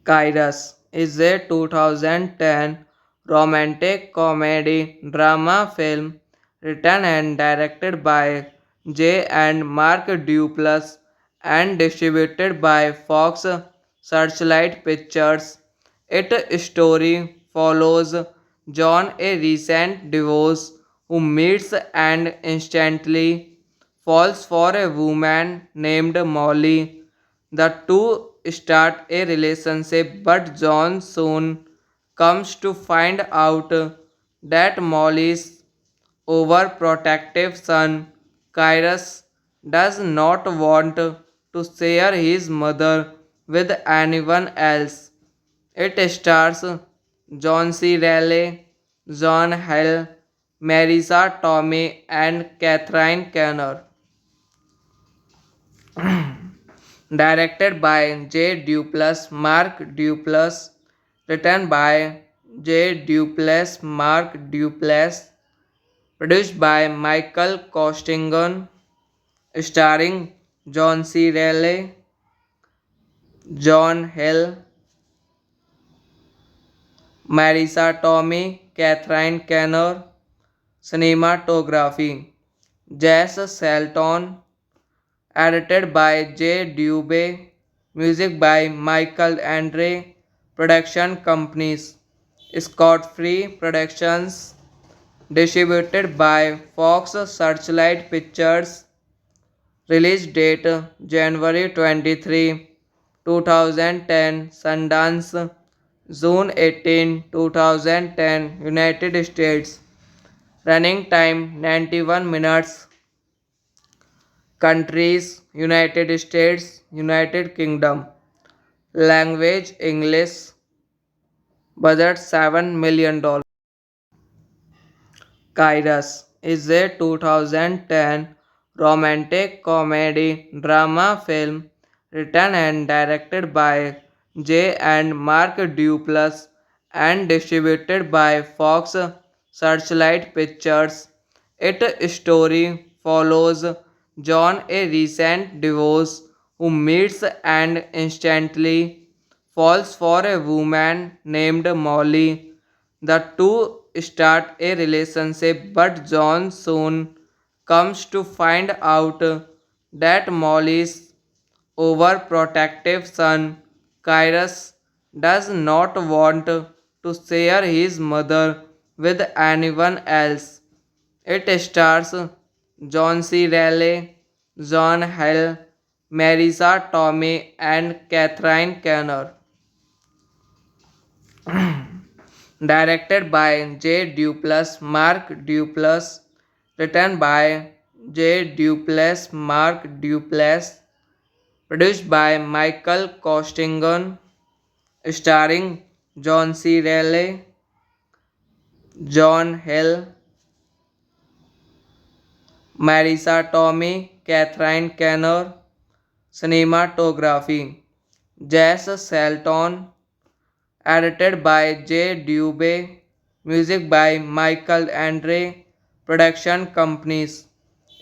Kairos is a 2010 romantic comedy drama film written and directed by J. and Mark Duplass and distributed by Fox Searchlight Pictures. Its story follows John, a recent divorce, who meets and instantly falls for a woman named Molly. The two start a relationship, but John soon comes to find out that Molly's overprotective son, Kyrus, does not want to share his mother with anyone else. It stars John C. Reilly, John Hill, Marisa Tomei, and Catherine Keener. Directed by J. Duplass, Mark Duplass, written by J. Duplass, Mark Duplass, produced by Michael Costigan, starring John C. Reilly, John Hill, Marisa Tomei, Catherine Keener, cinematography, Jess Salton, edited by J. Dubé, music by Michael Andre, production companies, Scott Free Productions, distributed by Fox Searchlight Pictures, release date January 23, 2010, Sundance, June 18, 2010, United States, running time 91 minutes, countries United States, United Kingdom, language English, budget $7 million. Kairos is a 2010 romantic comedy drama film written and directed by J. and Mark Duplass and distributed by Fox Searchlight Pictures. Its story follows John, a recent divorce, who meets and instantly falls for a woman named Molly. The two start a relationship, but John soon comes to find out that Molly's overprotective son, Kyrus, does not want to share his mother with anyone else. It stars John C. Reilly, John Hill, Marisa Tomei, and Catherine Keener. Directed by J. Duplass, Mark Duplass, written by J. Duplass, Mark Duplass, produced by Michael Costigan, starring John C. Reilly, John Hill, Marisa Tomei, Catherine Keener, cinematography, Jess Salton, edited by J. Dubé, music by Michael Andre, production companies,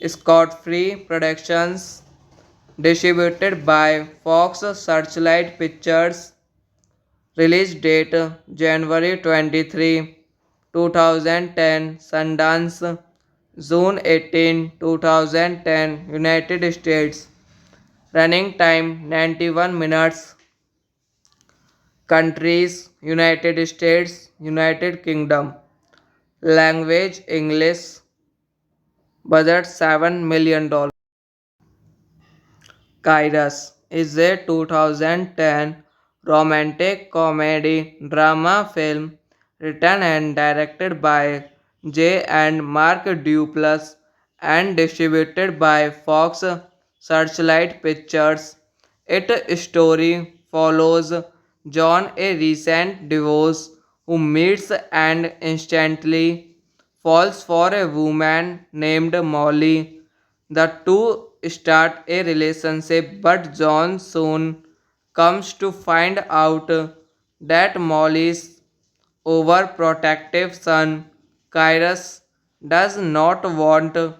Scott Free Productions, distributed by Fox Searchlight Pictures, release date January 23, 2010, Sundance, June 18, 2010, United States, running time 91 minutes, countries United States, United Kingdom, language English, budget $7 million. Kairos is a 2010 romantic comedy drama film written and directed by J. and Mark Duplass and distributed by Fox Searchlight Pictures. Its story follows John, a recent divorce, who meets and instantly falls for a woman named Molly. The two start a relationship, but John soon comes to find out that Molly's overprotective son, Kyrus, does not want to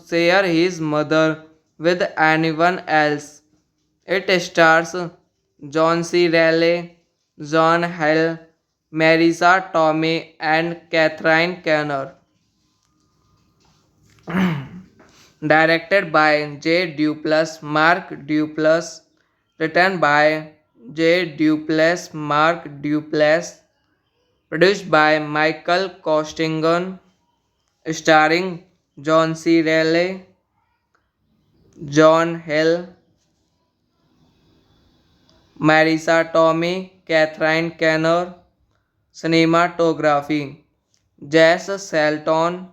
share his mother with anyone else. It stars John C. Reilly, John Hill, Marisa Tomei, and Catherine Keener. Directed by J. Duplass, Mark Duplass. Written by J. Duplass, Mark Duplass. Produced by Michael Costigan. Starring John C. Reilly, John Hill, Marisa Tomei, Catherine Keener. Cinematography Jess Salton.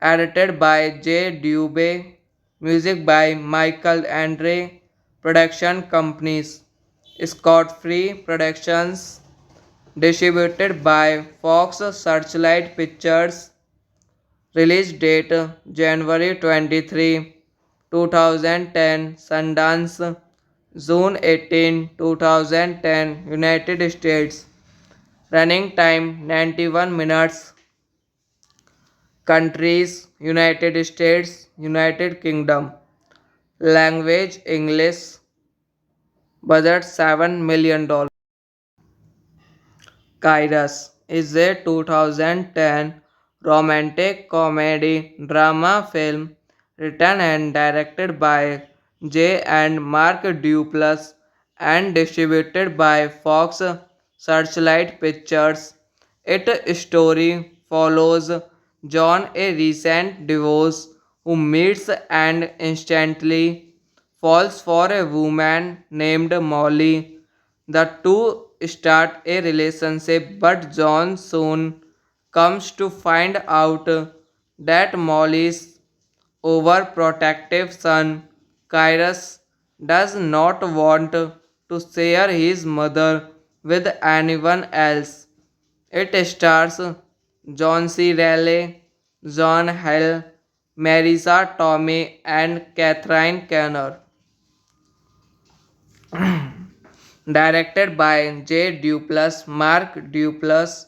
Edited by J. Dubé. Music by Michael Andre. Production companies Scott Free Productions. Distributed by Fox Searchlight Pictures. Release date January 23, 2010. Sundance June 18, 2010. United States. Running time 91 minutes. Countries United States, United Kingdom. Language English. Budget $7 million. Kairos is a 2010 romantic comedy drama film written and directed by J. and Mark Duplass and distributed by Fox Searchlight Pictures. Its story follows John, a recent divorce, who meets and instantly falls for a woman named Molly. The two start a relationship, but John soon comes to find out that Molly's overprotective son, Kyrus, does not want to share his mother with anyone else. It stars John C. Reilly, John Hill, Marisa Tomei, and Catherine Keener. Directed by J. Duplass, Mark Duplass.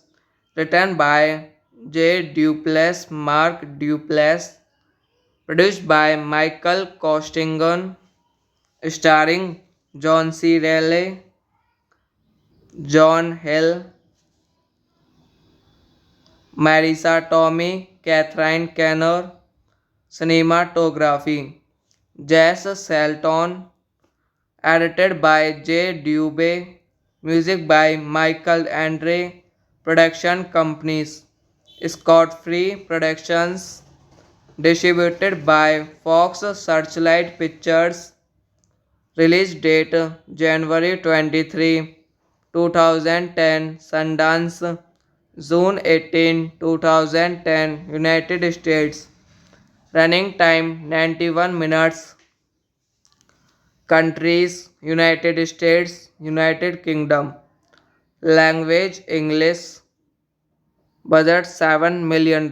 Written by J. Duplass, Mark Duplass. Produced by Michael Costigan. Starring John C. Reilly, John Hill, Marisa Tomei, Catherine Keener. Cinematography Jess Salton. Edited by J. Dubé. Music by Michael Andre. Production companies Scott Free Productions. Distributed by Fox Searchlight Pictures. Release date January 23, 2010. Sundance June 18, 2010. United States. Running time 91 minutes. Countries United States, United Kingdom. Language English. Budget $7 million.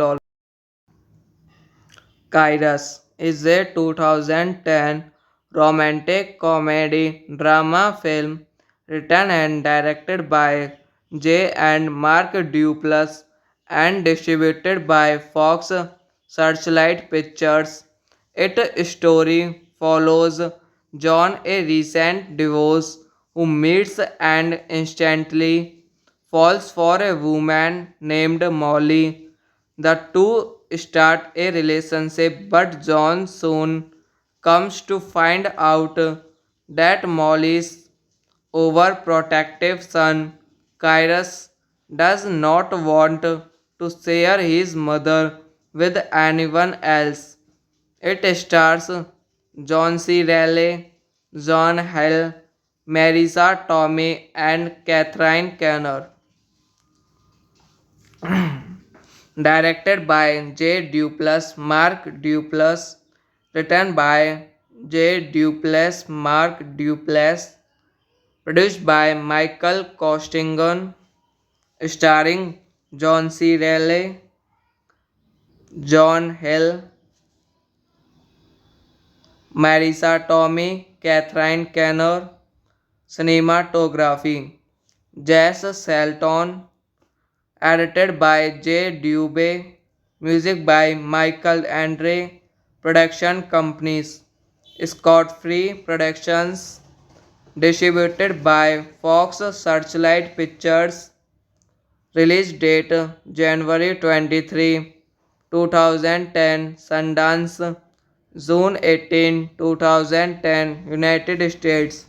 Kairos is a 2010 romantic comedy drama film written and directed by J. and Mark Duplass and distributed by Fox Searchlight Pictures. Its story follows John, a recent divorce, who meets and instantly falls for a woman named Molly. The two start a relationship, but John soon comes to find out that Molly's overprotective son, Kyrus, does not want to share his mother with anyone else. It stars John C. Reilly, John Hill, Marisa Tomei, and Catherine Keener. Directed by J. Duplass, Mark Duplass. Written by J. Duplass, Mark Duplass. Produced by Michael Costigan. Starring John C. Reilly, John Hill, Marisa Tomei, Catherine Keener. Cinematography Jess Salton. Edited by J. Dubé. Music by Michael Andre. Production companies Scott Free Productions. distributed by Fox Searchlight Pictures. Release date January 23, 2010, Sundance, June 18, 2010, United States.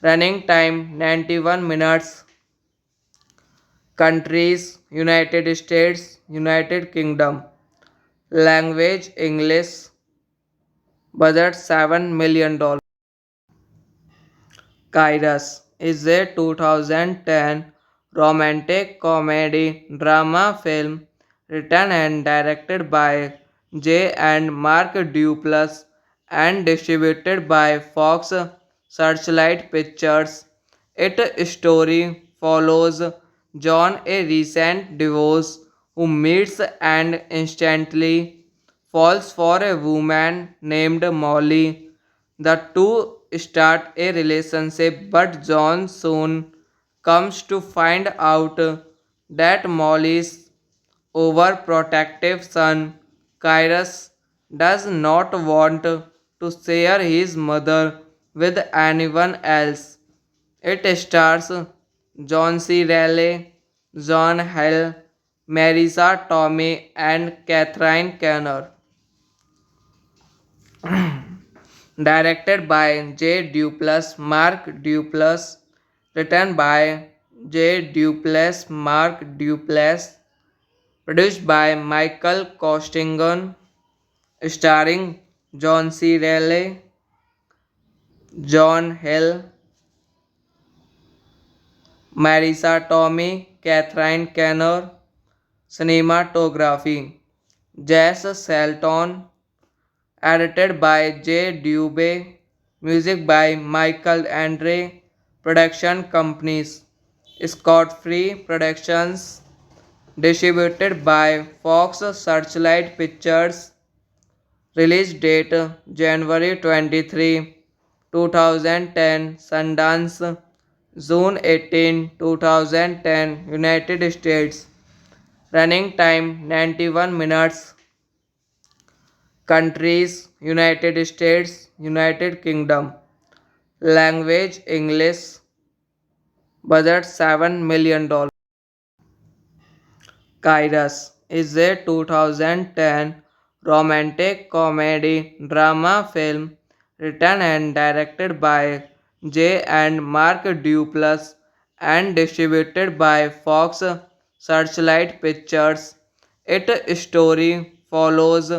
Running time 91 minutes. Countries United States, United Kingdom. Language English. Budget $7 million. Kairos is a 2010 romantic comedy drama film written and directed by J and Mark Duplass and distributed by Fox Searchlight Pictures. Its story follows John, a recent divorce, who meets and instantly falls for a woman named Molly. The two start a relationship, but John soon comes to find out that Molly's overprotective son, Kyrus, does not want to share his mother with anyone else. It stars John C. Reilly, John Hill, Marisa Tomei, and Catherine Keener. Directed by J. Duplass, Mark Duplass, written by J. Duplass, Mark Duplass, produced by Michael Costigan, starring John C. Reilly, John Hill, Marisa Tomei, Catherine Keener. Cinematography Jess Salton, edited by J. Dubé, music by Michael Andre, production companies Scott Free Productions, distributed by Fox Searchlight Pictures, release date January 23, 2010, Sundance, June 18, 2010, United States, running time 91 minutes. Countries United States, United Kingdom. Language English. Budget $7 million. Kairos is a 2010 romantic comedy drama film written and directed by J and Mark Duplass and distributed by Fox Searchlight Pictures. Its story follows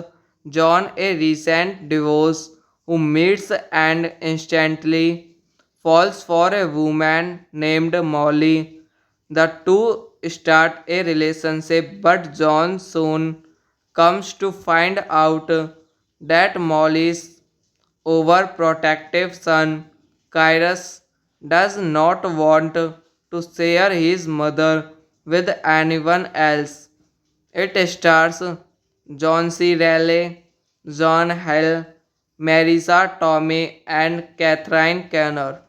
John, a recent divorce, who meets and instantly falls for a woman named Molly. The two start a relationship, but John soon comes to find out that Molly's overprotective son, Kyrus, does not want to share his mother with anyone else. It stars John C. Reilly, John Hill, Marisa Tomei, and Catherine Keener.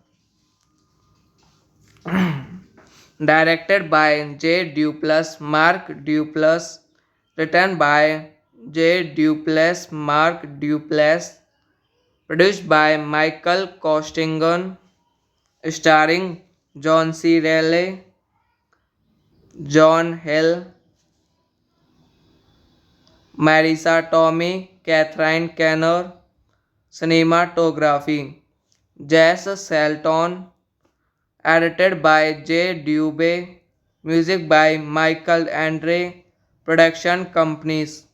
Directed by J. Duplass, Mark Duplass, written by J. Duplass, Mark Duplass, produced by Michael Costigan, starring John C. Reilly, John Hill, Marisa Tomei, Catherine Keener. Cinematography Jess Salton, edited by J. Dubé, music by Michael Andre, production companies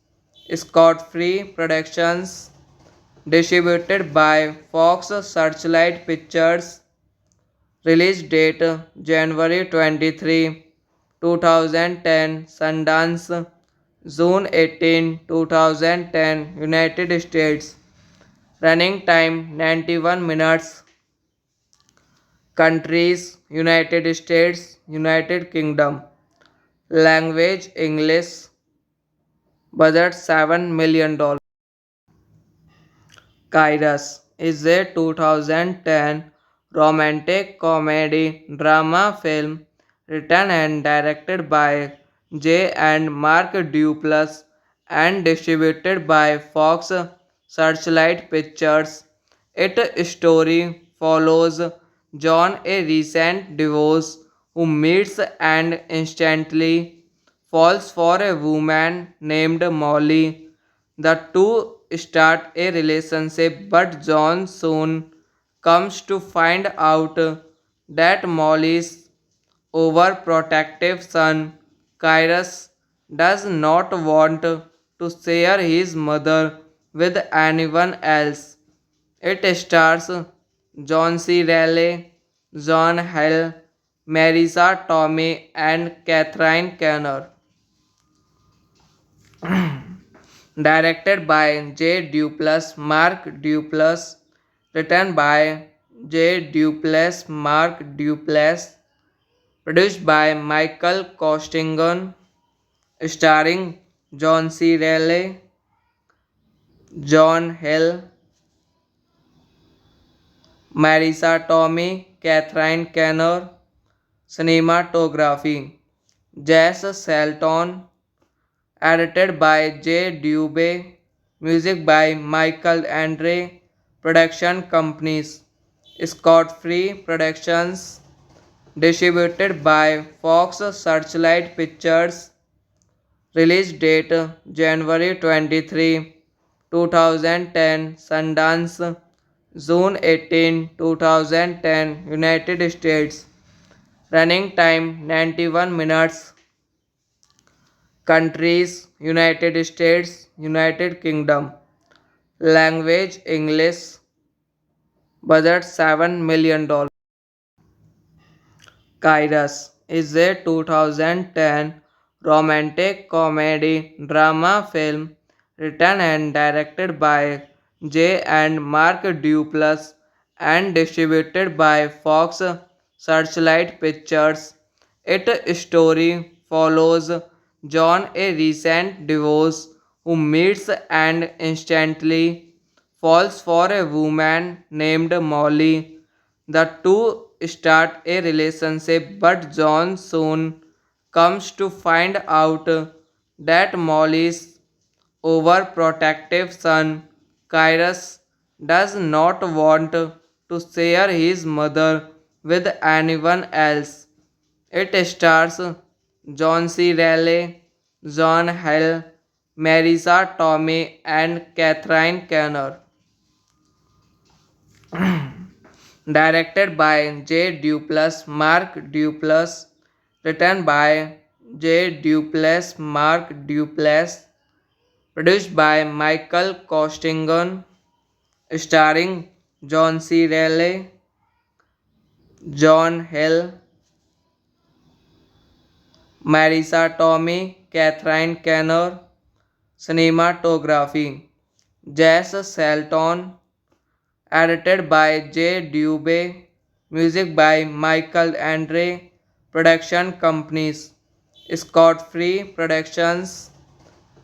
Scott Free Productions, distributed by Fox Searchlight Pictures, release date January 23, 2010, Sundance, June 18, 2010, United States, running time 91 minutes. Countries United States, United Kingdom. Language English. Budget $7 million. Kairos is a 2010 romantic comedy drama film written and directed by J and Mark Duplass and distributed by Fox Searchlight Pictures. Its story follows John, a recent divorce, who meets and instantly falls for a woman named Molly. The two start a relationship, but John soon comes to find out that Molly's overprotective son, Cyrus, does not want to share his mother with anyone else. It stars John C. Reilly, John Hill, Marisa Tomei, and Catherine Keener. Directed by J. Duplass, Mark Duplass. Written by J. Duplass, Mark Duplass. Produced by Michael Costigan. Starring John C. Reilly, John Hill, Marisa Tomei, Catherine Keener. Cinematography Jess Salton. Edited by J. Dubé. Music by Michael Andre. Production companies Scott Free Productions. Distributed by Fox Searchlight Pictures. Release date January 23, 2010. Sundance June 18, 2010. United States. Running time 91 minutes. Countries United States, United Kingdom. Language English. Budget $7 million. Kairos is a 2010 romantic comedy drama film written and directed by J. and Mark Duplass and distributed by Fox Searchlight Pictures. Its story follows John, a recent divorce, who meets and instantly falls for a woman named Molly. The two start a relationship, but John soon comes to find out that Molly's overprotective son, Cyrus, does not want to share his mother with anyone else. It stars John C. Reilly, John Hill, Marisa Tomei, and Catherine Keener. Directed by J. Duplass, Mark Duplass. Written by J. Duplass, Mark Duplass. Produced by Michael Costigan. Starring John C. Reilly, John Hill, Marisa Tomei, Catherine Keener. Cinematography Jess Salton. Edited by J. Dubé. Music by Michael Andre. Production companies Scott Free Productions.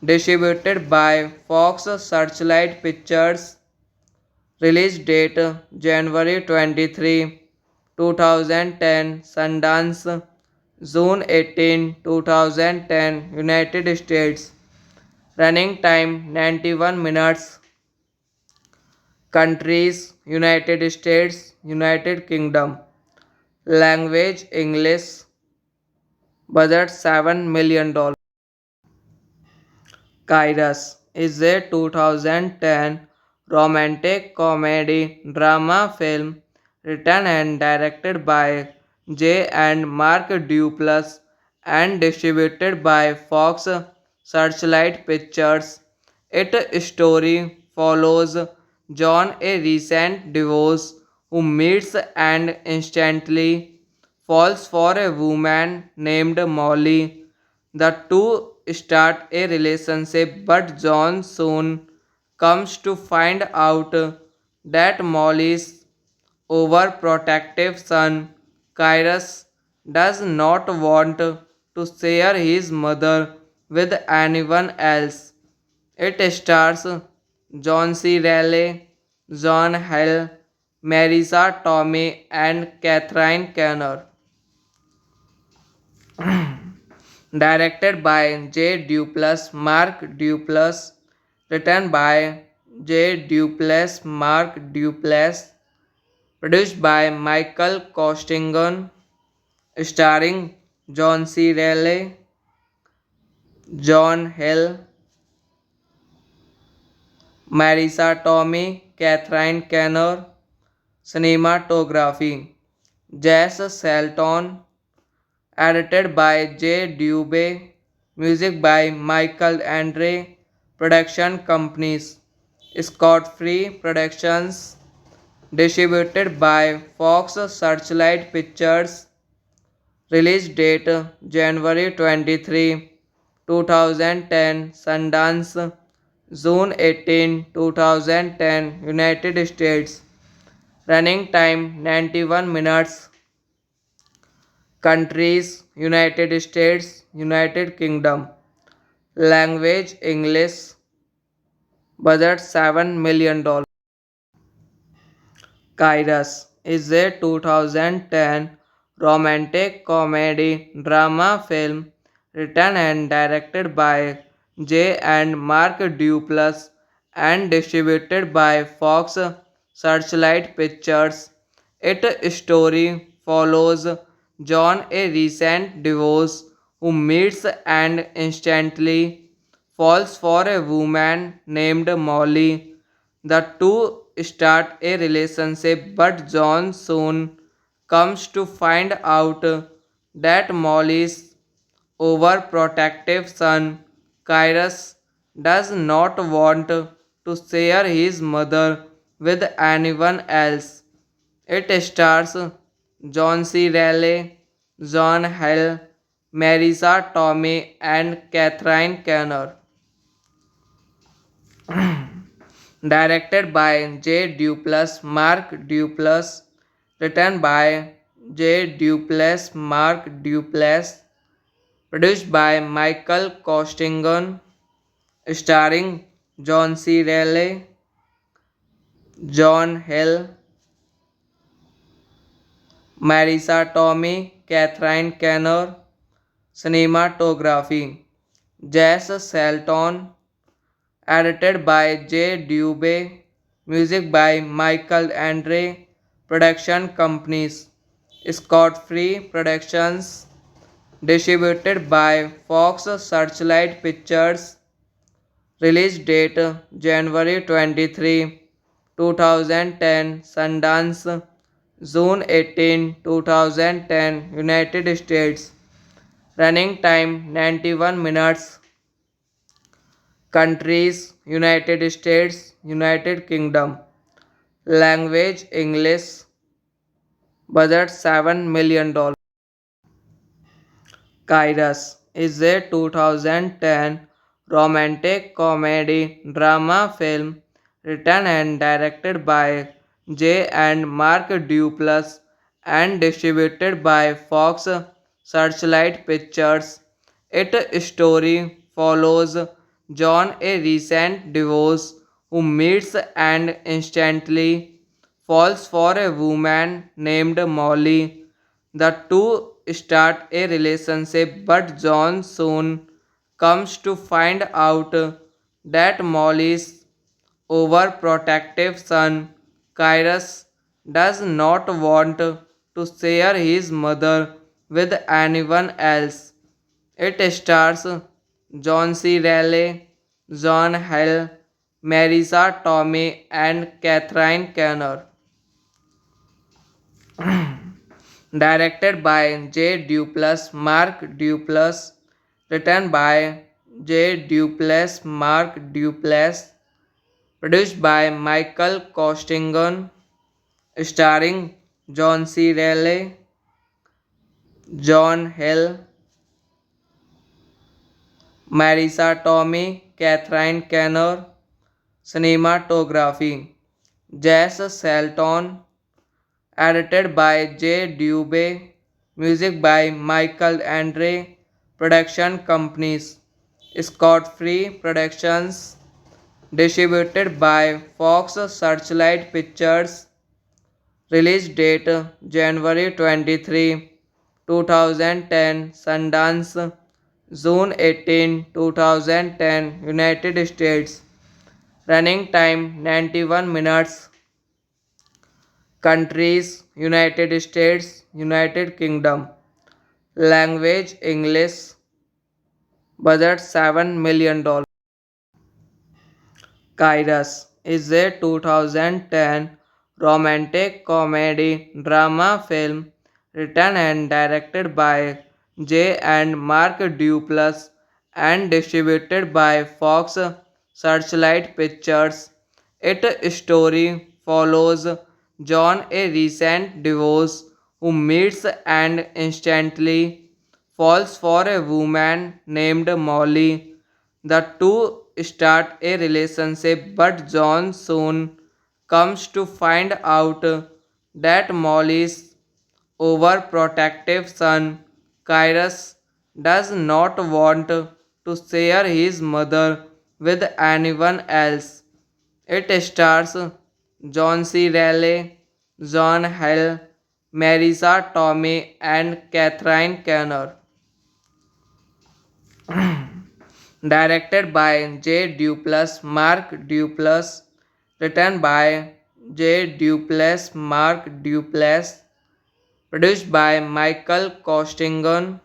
Distributed by Fox Searchlight Pictures. Release date January 23, 2010. Sundance June 18, 2010. United States. Running time 91 minutes. Countries United States, United Kingdom. Language English. Budget $7 million. Kairos is a 2010 romantic comedy drama film written and directed by J. and Mark Duplass and distributed by Fox Searchlight Pictures. Its story follows John, a recent divorce, who meets and instantly falls for a woman named Molly. The two start a relationship, but John soon comes to find out that Molly's overprotective son, Cyrus, does not want to share his mother with anyone else. It stars John C. Reilly, John Hill, Marisa Tomei, and Catherine Keener. Directed by J. Duplass, Mark Duplass. Written by J. Duplass, Mark Duplass. produced by Michael Costigan, starring John C. Reilly, John Hill, Marisa Tomei, Catherine Keener. Cinematography Jess Salton, edited by J. Dubé, music by Michael Andre, production companies Scott Free Productions, distributed by Fox Searchlight Pictures, release date January 23, 2010, Sundance, June 18, 2010, United States, running time 91 minutes, countries United States, United Kingdom, language English, budget $7 million. Kairos is a 2010 romantic comedy drama film written and directed by J. and Mark Duplass and distributed by Fox Searchlight Pictures. Its story follows John, a recent divorce, who meets and instantly falls for a woman named Molly. The two start a relationship, but John soon comes to find out that Molly's overprotective son, Kyrus, does not want to share his mother with anyone else. It stars John C. Reilly, John Hill, Marisa Tomei, and Catherine Keener. Directed by J. Duplass, Mark Duplass, written by J. Duplass, Mark Duplass, produced by Michael Costigan, starring John C. Reilly, John Hill, Marisa Tomei, Catherine Keener. Cinematography Jess Salton, edited by J. Dubé, music by Michael Andre, production companies Scott Free Productions, distributed by Fox Searchlight Pictures, release date January 23, 2010, Sundance, June 18, 2010, United States, running time 91 minutes, countries United States, United Kingdom, language English, budget $7 million. Kairos is a 2010 romantic comedy drama film written and directed by J. and Mark Duplass and distributed by Fox Searchlight Pictures. Its story follows John, a recent divorce, who meets and instantly falls for a woman named Molly. The two start a relationship, but John soon comes to find out that Molly's overprotective son, Kyrus, does not want to share his mother with anyone else. It stars John C. Reilly, John Hill, Marisa Tomei, and Catherine Keener. Directed by J. Duplass, Mark Duplass, written by J. Duplass, Mark Duplass, produced by Michael Costigan, starring John C. Reilly, John Hill, Marisa Tomei, Catherine Keener. Cinematography Jess Salton, edited by J. Dubé, music by Michael Andre, production companies Scott Free Productions, distributed by Fox Searchlight Pictures, release date January 23, 2010, Sundance, June 18, 2010, United States, running time 91 minutes, Countries: United States, United Kingdom. Language: English. Budget $7 million. Kairos is a 2010 romantic comedy drama film written and directed by J and Mark Duplass and distributed by Fox Searchlight Pictures. Its story follows John, a recent divorce, who meets and instantly falls for a woman named Molly. The two start a relationship, but John soon comes to find out that Molly's overprotective son, Kyrus, does not want to share his mother with anyone else. It stars John C. Reilly, John Hill, Marisa Tomei, and Catherine Keener. Directed by J. Duplass, Mark Duplass, written by J. Duplass, Mark Duplass, produced by Michael Costigan,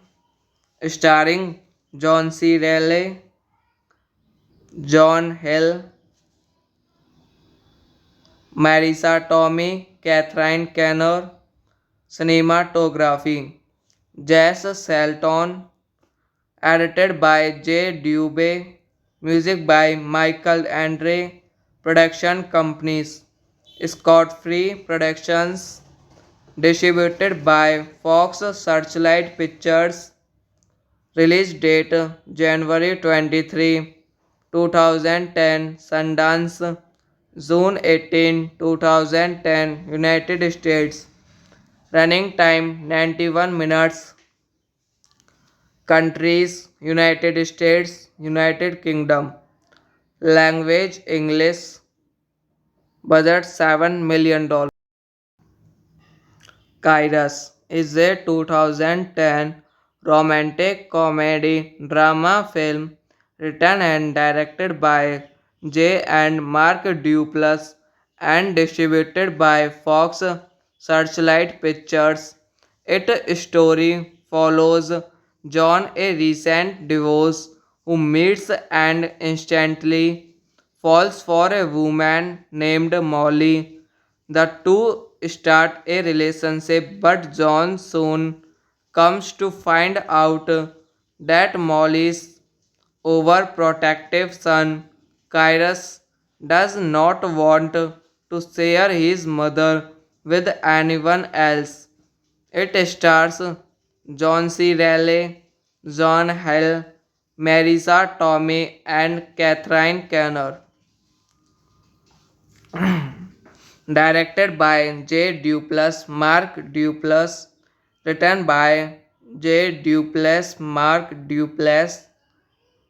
starring John C. Reilly, John Hill, Marisa Tomei, Catherine Keener. Cinematography: Jess Salton, edited by J. Dubé, music by Michael Andre, production companies: Scott Free Productions, distributed by Fox Searchlight Pictures, release date January 23, 2010, Sundance, June 18, 2010, United States, running time 91 minutes. Countries: United States, United Kingdom. Language: English. Budget $7 million. Kairos is a 2010 romantic comedy drama film written and directed by J and Mark Duplass and distributed by Fox Searchlight Pictures. Its story follows John, a recent divorce, who meets and instantly falls for a woman named Molly. The two start a relationship, but John soon comes to find out that Molly's overprotective son, Kyrus, does not want to share his mother with anyone else. It stars John C. Reilly, John Hill, Marisa Tomei, and Catherine Keener. Directed by J. Duplass, Mark Duplass, written by J. Duplass, Mark Duplass,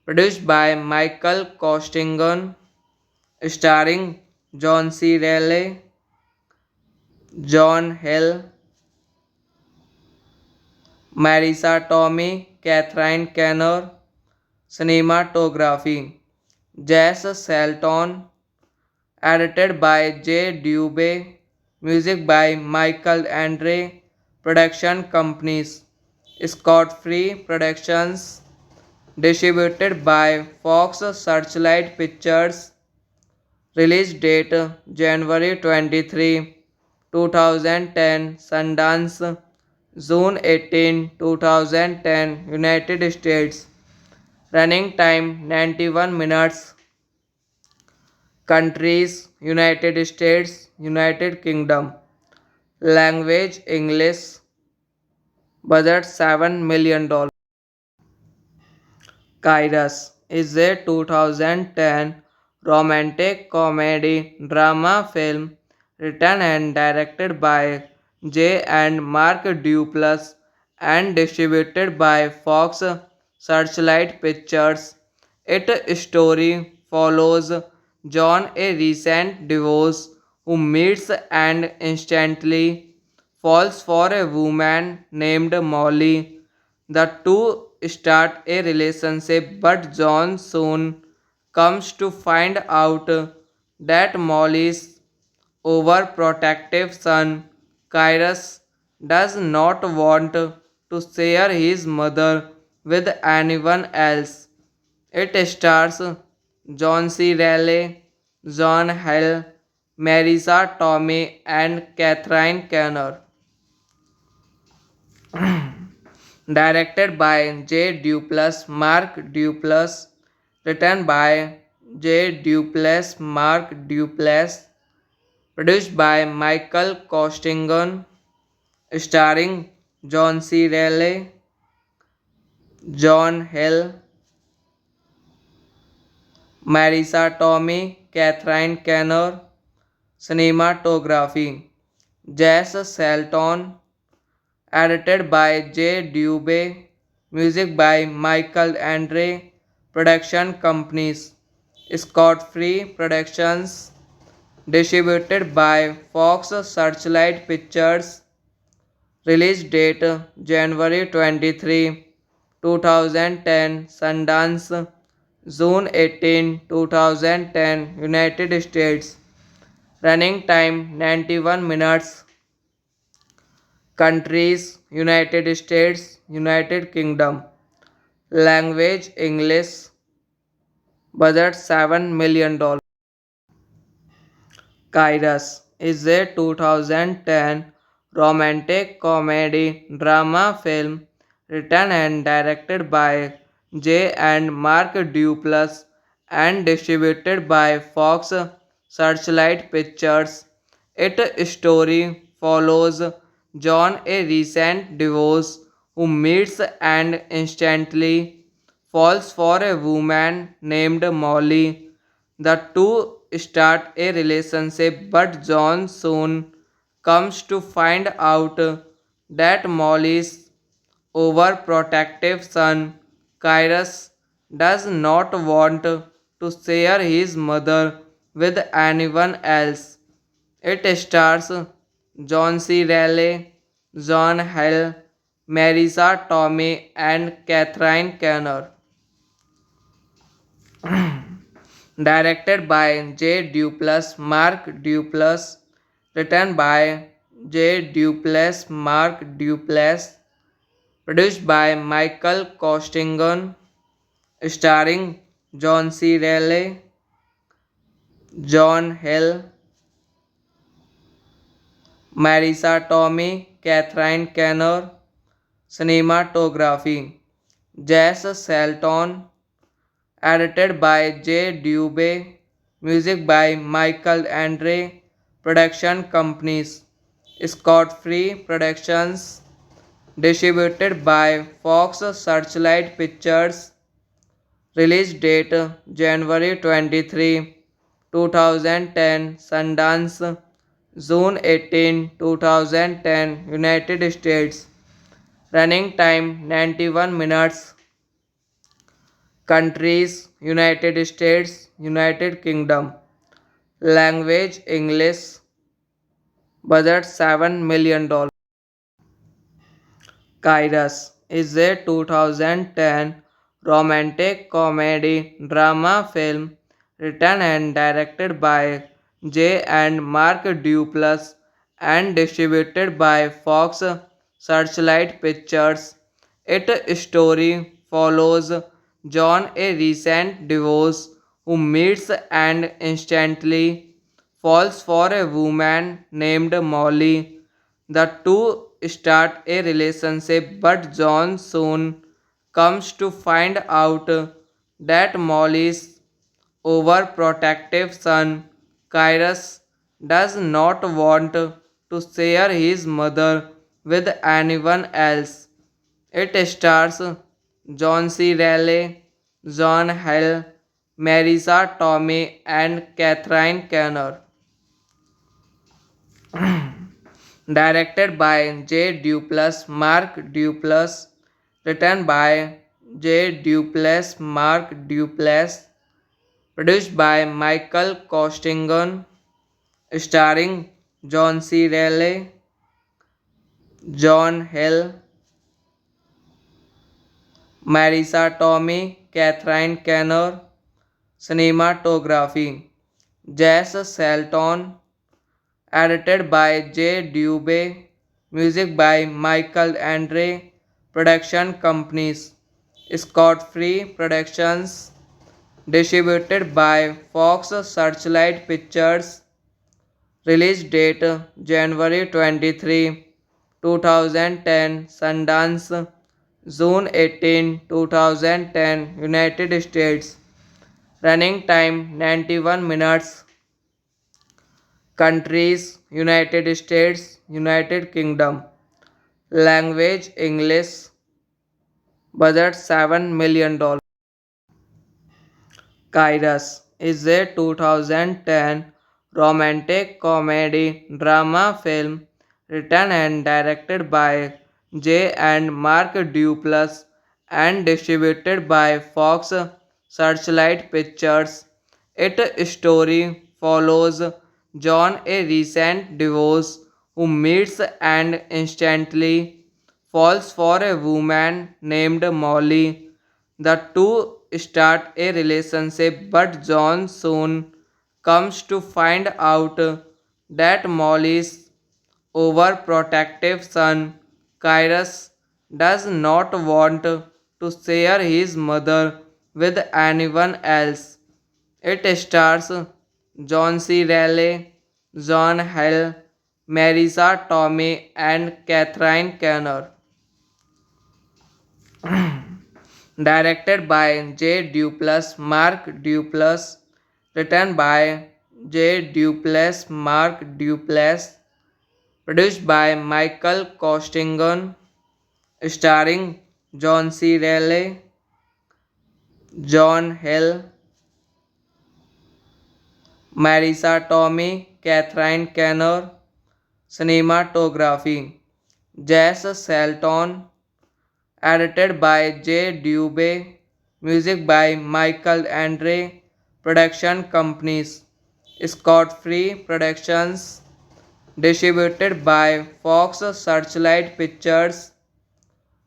produced by Michael Costigan, starring John C. Reilly, John Hill, Marisa Tomei, Catherine Keener. Cinematography: Jess Salton, edited by J. Dubé, music by Michael Andre, production companies: Scott Free Productions, distributed by Fox Searchlight Pictures, release date January 23, 2010, Sundance, June 18, 2010, United States, running time 91 minutes. Countries: United States, United Kingdom. Language: English. Budget $7 million. Kairos is a 2010 romantic comedy drama film written and directed by J and Mark Duplass and distributed by Fox Searchlight Pictures. Its story follows John, a recent divorce, who meets and instantly falls for a woman named Molly. The two start a relationship, but John soon comes to find out that Molly's overprotective son, Kyrus, does not want to share his mother with anyone else. It stars John C. Reilly, John Hill, Marisa Tomei, and Catherine Keener. Directed by J. Duplass, Mark Duplass. Written by J. Duplass, Mark Duplass. Produced by Michael Costigan. Starring John C. Reilly, John Hill, Marisa Tomei, Catherine Keener. Cinematography Jess Salton. Edited by J. Dubé. Music by Michael Andre. Production companies Scott Free Productions. Distributed by Fox Searchlight Pictures. Release date January 23, 2010. Sundance June 18, 2010. United States. Running time 91 minutes. Countries United States, United Kingdom. Language English. Budget $7 million. Kairos is a 2010 romantic comedy drama film written and directed by J. and Mark Duplass and distributed by Fox Searchlight Pictures. Its story follows John, a recent divorce, who meets and instantly falls for a woman named Molly. The two start a relationship, but John soon comes to find out that Molly's overprotective son, Kyrus, does not want to share his mother with anyone else. It stars John C. Reilly, John Hill, Marisa Tomei, and Catherine Keener. Directed by J. Duplass, Mark Duplass. Written by J. Duplass, Mark Duplass. Produced by Michael Costigan. Starring John C. Reilly, John Hill, Marisa Tomei, Catherine Keener. Cinematography Jess Salton. Edited by J. Dubé. Music by Michael Andre. Production companies Scott Free Productions. Distributed by Fox Searchlight Pictures. Release date January 23, 2010. Sundance June 18, 2010. United States. Running time 91 minutes. Countries United States, United Kingdom. Language English. Budget $7 million. Kairos is a 2010 romantic comedy drama film written and directed by J. and Mark Duplass and distributed by Fox Searchlight Pictures. Its story follows John, a recent divorce, who meets and instantly falls for a woman named Molly. The two start a relationship, but John soon comes to find out that Molly's overprotective son, Kyrus, does not want to share his mother with anyone else. It stars John C. Reilly, John Hill, Marisa Tomei, and Catherine Keener. Directed by J. Duplass, Mark Duplass. Written by J. Duplass, Mark Duplass. Produced by Michael Costigan. Starring John C. Reilly, John Hill, Marisa Tomei, Catherine Keener. Cinematography Jess Salton. edited by J. Dubé, music by Michael Andre, production companies Scott Free Productions, distributed by Fox Searchlight Pictures, release date January 23, 2010, Sundance, June 18, 2010, United States, running time 91 minutes, countries United States, United Kingdom, language English, budget $7 million. Kairos is a 2010 romantic comedy drama film written and directed by J. and Mark Duplass and distributed by Fox Searchlight Pictures. Its story follows John, a recent divorce, who meets and instantly falls for a woman named Molly. The two start a relationship, but John soon comes to find out that Molly's overprotective son, Kyrus, does not want to share his mother with anyone else. It stars John C. Reilly, John Hill, Marisa Tomei, and Catherine Keener. Directed by J. Duplass, Mark Duplass, written by J. Duplass, Mark Duplass, produced by Michael Costigan, starring John C. Reilly, John Hill, Marisa Tomei, Catherine Keener, cinematography, Jess Salton, edited by J. Dubé, music by Michael Andre, production companies Scott Free Productions, distributed by Fox Searchlight Pictures,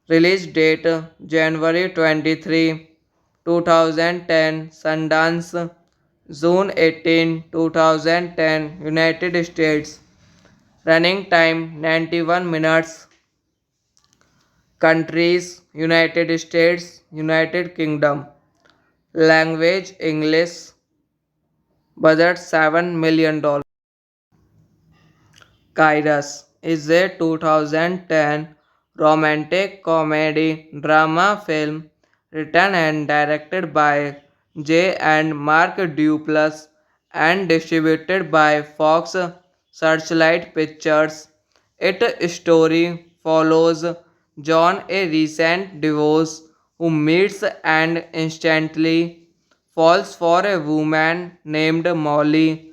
release date January 23, 2010, Sundance, June 18, 2010, United States, running time 91 minutes, countries United States, United Kingdom, language English, budget $7 million. Kairos is a 2010 romantic comedy drama film written and directed by J. and Mark Duplass and distributed by Fox Searchlight Pictures. Its story follows John, a recent divorce, who meets and instantly falls for a woman named Molly.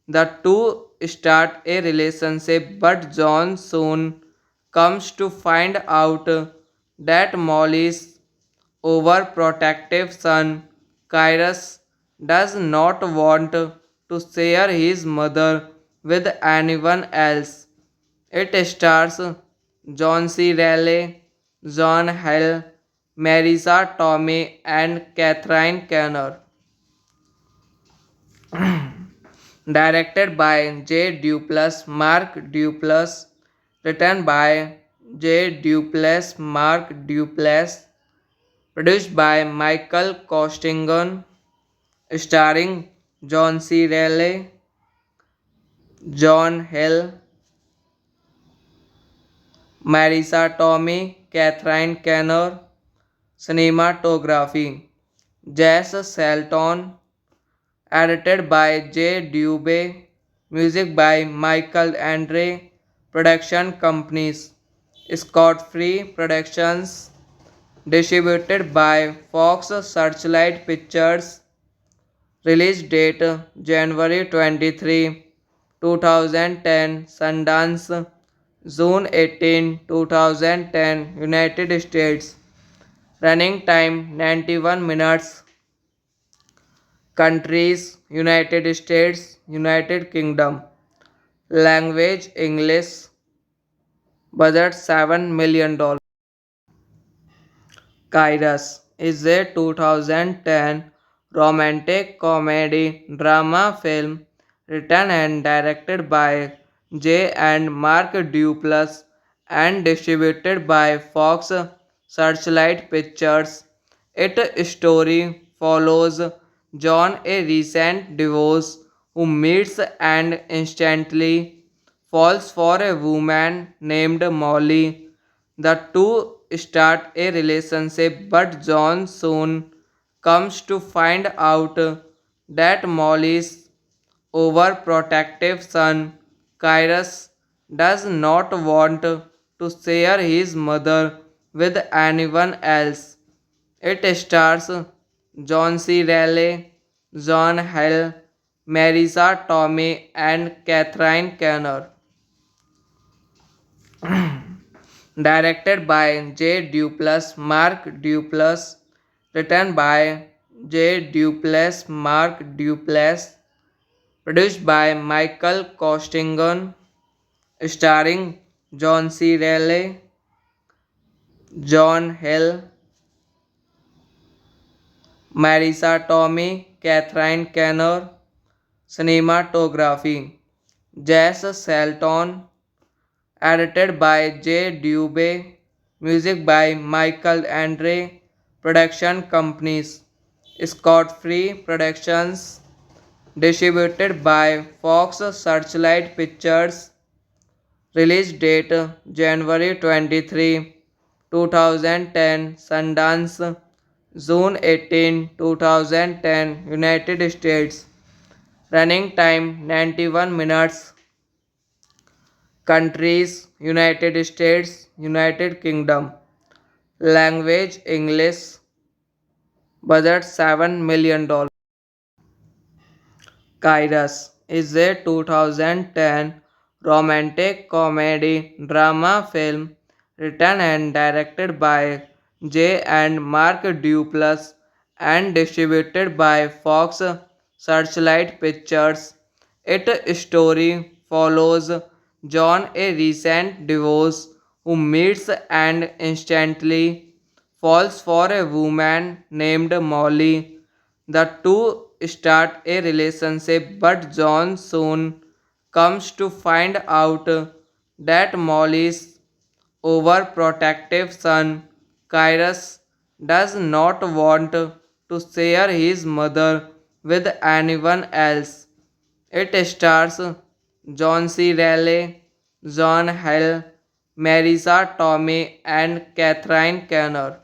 The two start a relationship, but John soon comes to find out that Molly's overprotective son, Kyrus, does not want to share his mother with anyone else. It stars John C. Reilly, John Hill, Marisa Tomei, and Catherine Keener. Directed by J. Duplass, Mark Duplass, written by J. Duplass, Mark Duplass, produced by Michael Costigan, starring John C. Reilly, John Hill, Marisa Tomei, Catherine Keener, cinematography, Jess Salton, edited by J. Dubé, music by Michael Andre, production companies Scott Free Productions, distributed by Fox Searchlight Pictures, release date January 23, 2010, Sundance, June 18, 2010, United States, running time 91 minutes, countries United States, United Kingdom, language English, budget $7 million. Kairos is a 2010 romantic comedy drama film written and directed by J. and Mark Duplass and distributed by Fox Searchlight Pictures. Its story follows John, a recent divorce, who meets and instantly falls for a woman named Molly. The two start a relationship, but John soon comes to find out that Molly's overprotective son, Cyrus, does not want to share his mother with anyone else. It stars John C. Reilly, John Hill, Marisa Tomei, and Catherine Keener. Directed by J. Duplass, Mark Duplass. Written by J. Duplass, Mark Duplass. Produced by Michael Costigan. Starring John C. Reilly, John Hill, Marisa Tomei, Catherine Keener. Cinematography Jess Salton. Edited by J. Dubé. Music by Michael Andre. Production companies Scott Free Productions. Distributed by Fox Searchlight Pictures. Release date January 23, 2010. Sundance June 18, 2010. United States. Running time 91 minutes. Countries United States, United Kingdom. Language English. Budget $7 million. Kairos is a 2010 romantic comedy drama film written and directed by J. and Mark Duplass and distributed by Fox Searchlight Pictures. Its story follows John, a recent divorce, who meets and instantly falls for a woman named Molly. The two start a relationship, but John soon comes to find out that Molly's overprotective son, Cyrus, does not want to share his mother with anyone else. It stars John C. Reilly, John Hill, Marisa Tomei, and Catherine Keener.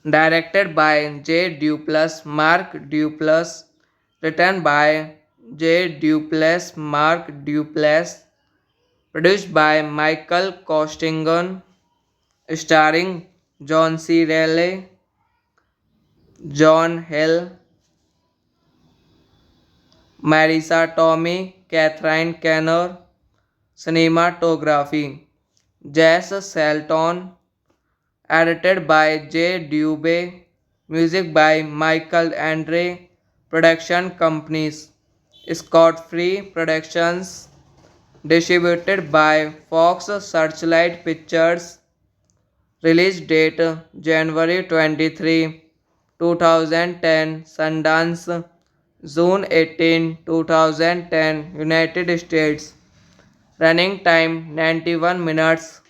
Directed by J. Duplass, Mark Duplass. Written by J. Duplass, Mark Duplass. Produced by Michael Costigan. Starring John C. Reilly, John Hill, Marisa Tomei, and Catherine Keener. Cinematography Jess Salton. Edited by J. Dubé. Music by Michael Andre. Production companies Scott Free Productions. Distributed by Fox Searchlight Pictures. Release date January 23, 2010. Directed by J. Duplass, Mark Duplass. Written by J. Duplass, Mark Duplass. Produced by Michael Costigan. Starring John C. Reilly, John Hill, Marisa Tomei, Catherine Keener. Cinematography Jess Salton. Edited by J. Dubé. Music by Michael Andre. Production companies Scott Free Productions. Distributed by Fox Searchlight Pictures. Release date January 23, 2010. Sundance June 18, 2010. United States. Running time 91 minutes.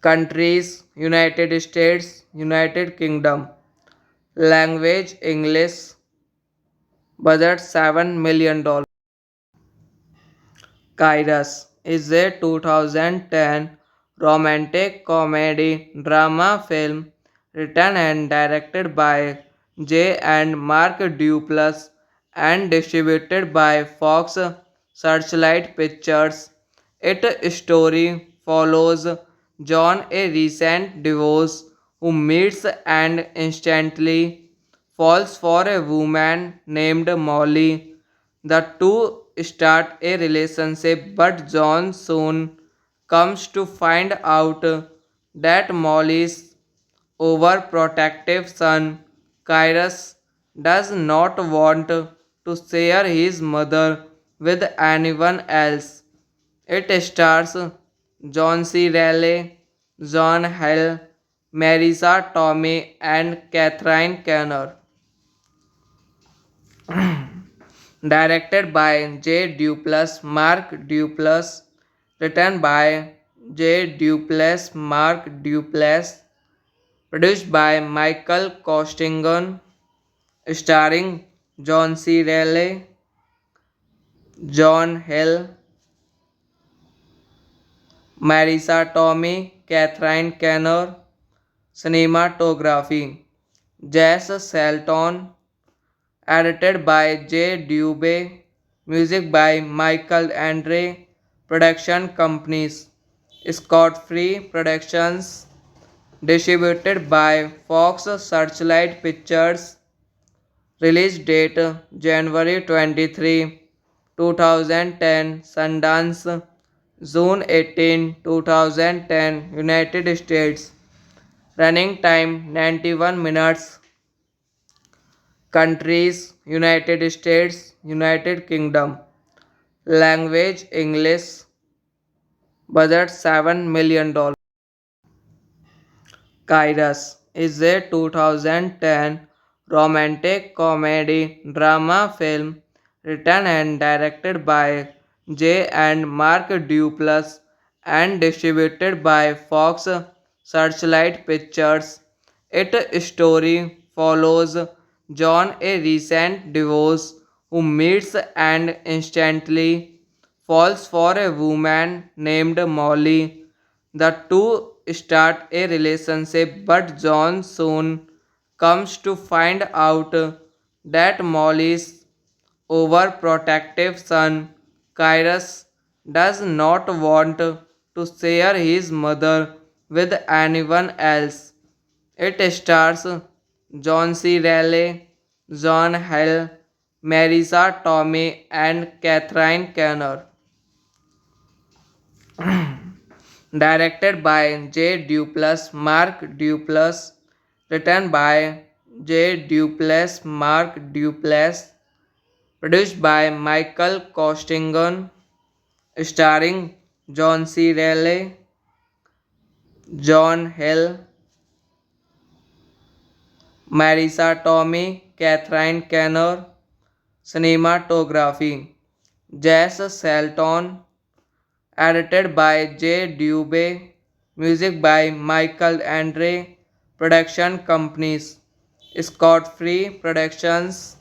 Countries United States, United Kingdom. Language English. Budget $7 million. Kairos is a 2010 romantic comedy drama film written and directed by J. and Mark Duplass and distributed by Fox Searchlight Pictures. Its story follows John, a recent divorce, who meets and instantly falls for a woman named Molly. The two start a relationship, but John soon comes to find out that Molly's overprotective son, Cyrus, does not want to share his mother with anyone else. It stars John C. Reilly, John Hill, Marisa Tomei, and Catherine Keener. directed by J. Duplass, Mark Duplass, written by J. Duplass, Mark Duplass, produced by Michael Costigan, starring John C. Reilly, John Hill, Marisa Tomei, Catherine Keener, cinematography, Jess Salton, edited by J. Dubé, music by Michael Andre, production companies, Scott Free Productions, distributed by Fox Searchlight Pictures, release date January 23, 2010, Sundance, June 18, 2010, United States, running time 91 minutes, countries United States, United Kingdom, language English, budget $7 million. Kairos is a 2010 romantic comedy drama film written and directed by J. and Mark Duplass and distributed by Fox Searchlight Pictures. Its story follows John, a recent divorce, who meets and instantly falls for a woman named Molly. The two start a relationship, but John soon comes to find out that Molly's overprotective son, Kyrus, does not want to share his mother with anyone else. It stars John C. Reilly, John Hill, Marisa Tomei, and Catherine Keener. Directed by J. Duplass, Mark Duplass, written by J. Duplass, Mark Duplass, produced by Michael Costigan, starring John C. Reilly, John Hill, Marisa Tomei, Catherine Keener, cinematography, Jess Salton, edited by J. Dubé, music by Michael Andre, production companies, Scott Free Productions,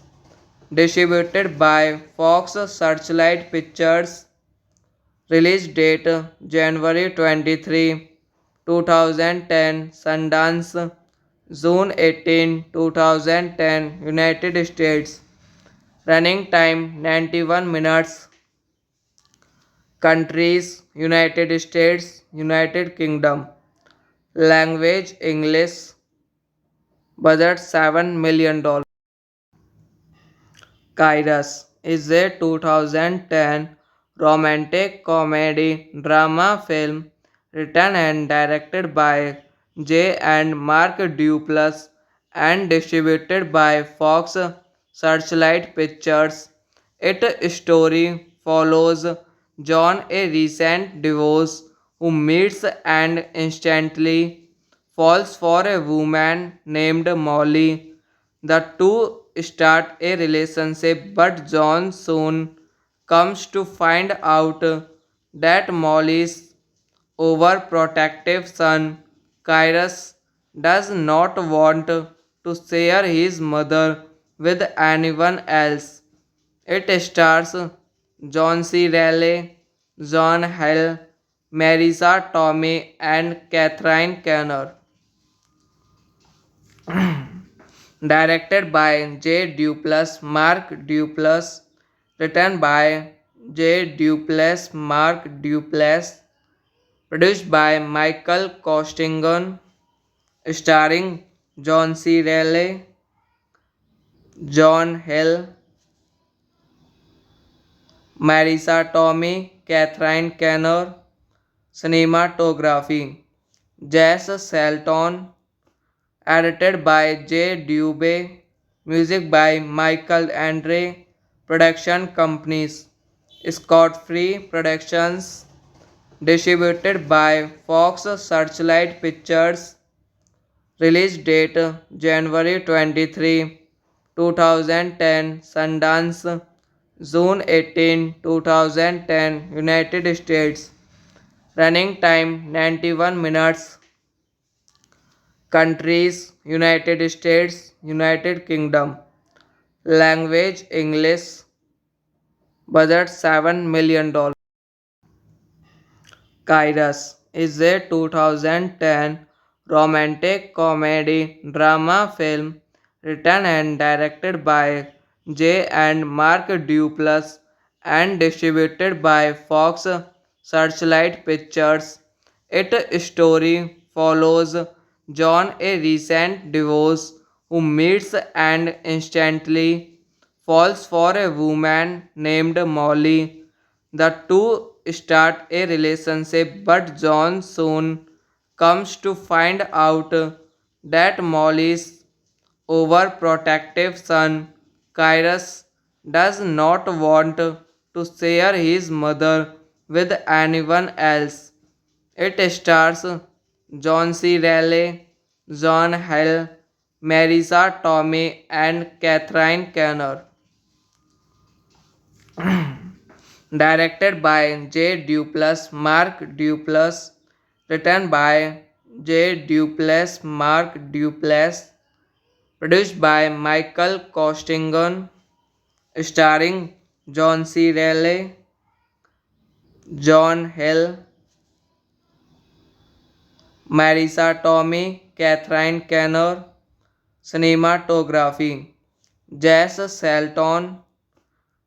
distributed by Fox Searchlight Pictures, release date January 23, 2010, Sundance, June 18, 2010, United States, running time 91 minutes, countries United States, United Kingdom, language English, budget $7 million. Kairos is a 2010 romantic comedy drama film written and directed by J. and Mark Duplass and distributed by Fox Searchlight Pictures. Its story follows John, a recent divorce, who meets and instantly falls for a woman named Molly. The two start a relationship, but John soon comes to find out that Molly's overprotective son, Kyrus, does not want to share his mother with anyone else. It stars John C. Reilly, John Hill, Marisa Tomei, and Catherine Keener. Directed by J. Duplass, Mark Duplass, written by J. Duplass, Mark Duplass, produced by Michael Costigan, starring John C. Reilly, John Hill, Marisa Tomei, Catherine Keener, cinematography, Jess Salton, edited by J. Dubé, music by Michael Andre, production companies, Scott Free Productions, distributed by Fox Searchlight Pictures, release date January 23, 2010, Sundance, June 18, 2010, United States. Running time 91 minutes. Countries United States, United Kingdom. Language English. Budget $7 million. Kairos is a 2010 romantic comedy drama film written and directed by J and Mark Duplass and distributed by Fox Searchlight Pictures. Its story follows John, a recent divorce, who meets and instantly falls for a woman named Molly. The two start a relationship, but John soon comes to find out that Molly's overprotective son, Kyrus, does not want to share his mother with anyone else. It stars John C. Reilly, John Hill, Marisa Tomei, and Catherine Keener. Directed by J. Duplass, Mark Duplass, written by J. Duplass, Mark Duplass, produced by Michael Costigan, starring John C. Reilly, John Hill, Marisa Tomei, Catherine Keener, cinematography, Jess Salton,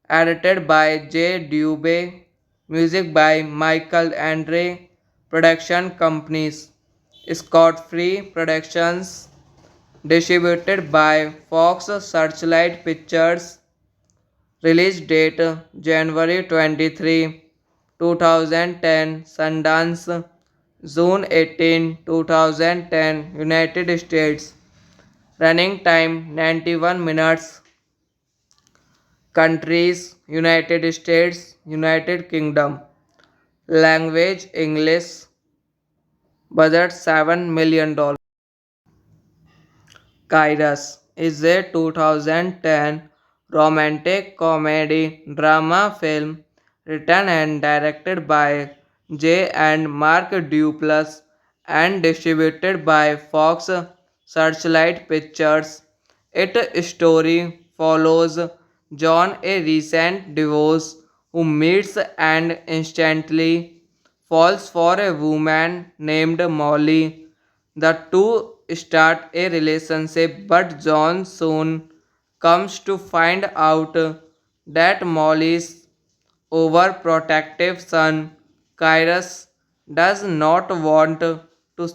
edited by J. Dubé, music by Michael Andre, production companies, Scott Free Productions, distributed by Fox Searchlight Pictures, release date January 23, 2010, Sundance, June 18, 2010, United States, running time 91 minutes. Countries United States, United Kingdom. Language English. Budget $7 million. Kairos is a 2010 romantic comedy drama film written and directed by J and Mark Duplass and distributed by Fox Searchlight Pictures. Its story follows John, a recent divorce, who meets and instantly falls for a woman named Molly. The two start a relationship, but John soon comes to find out that Molly's overprotective son, Kyrus, does not want to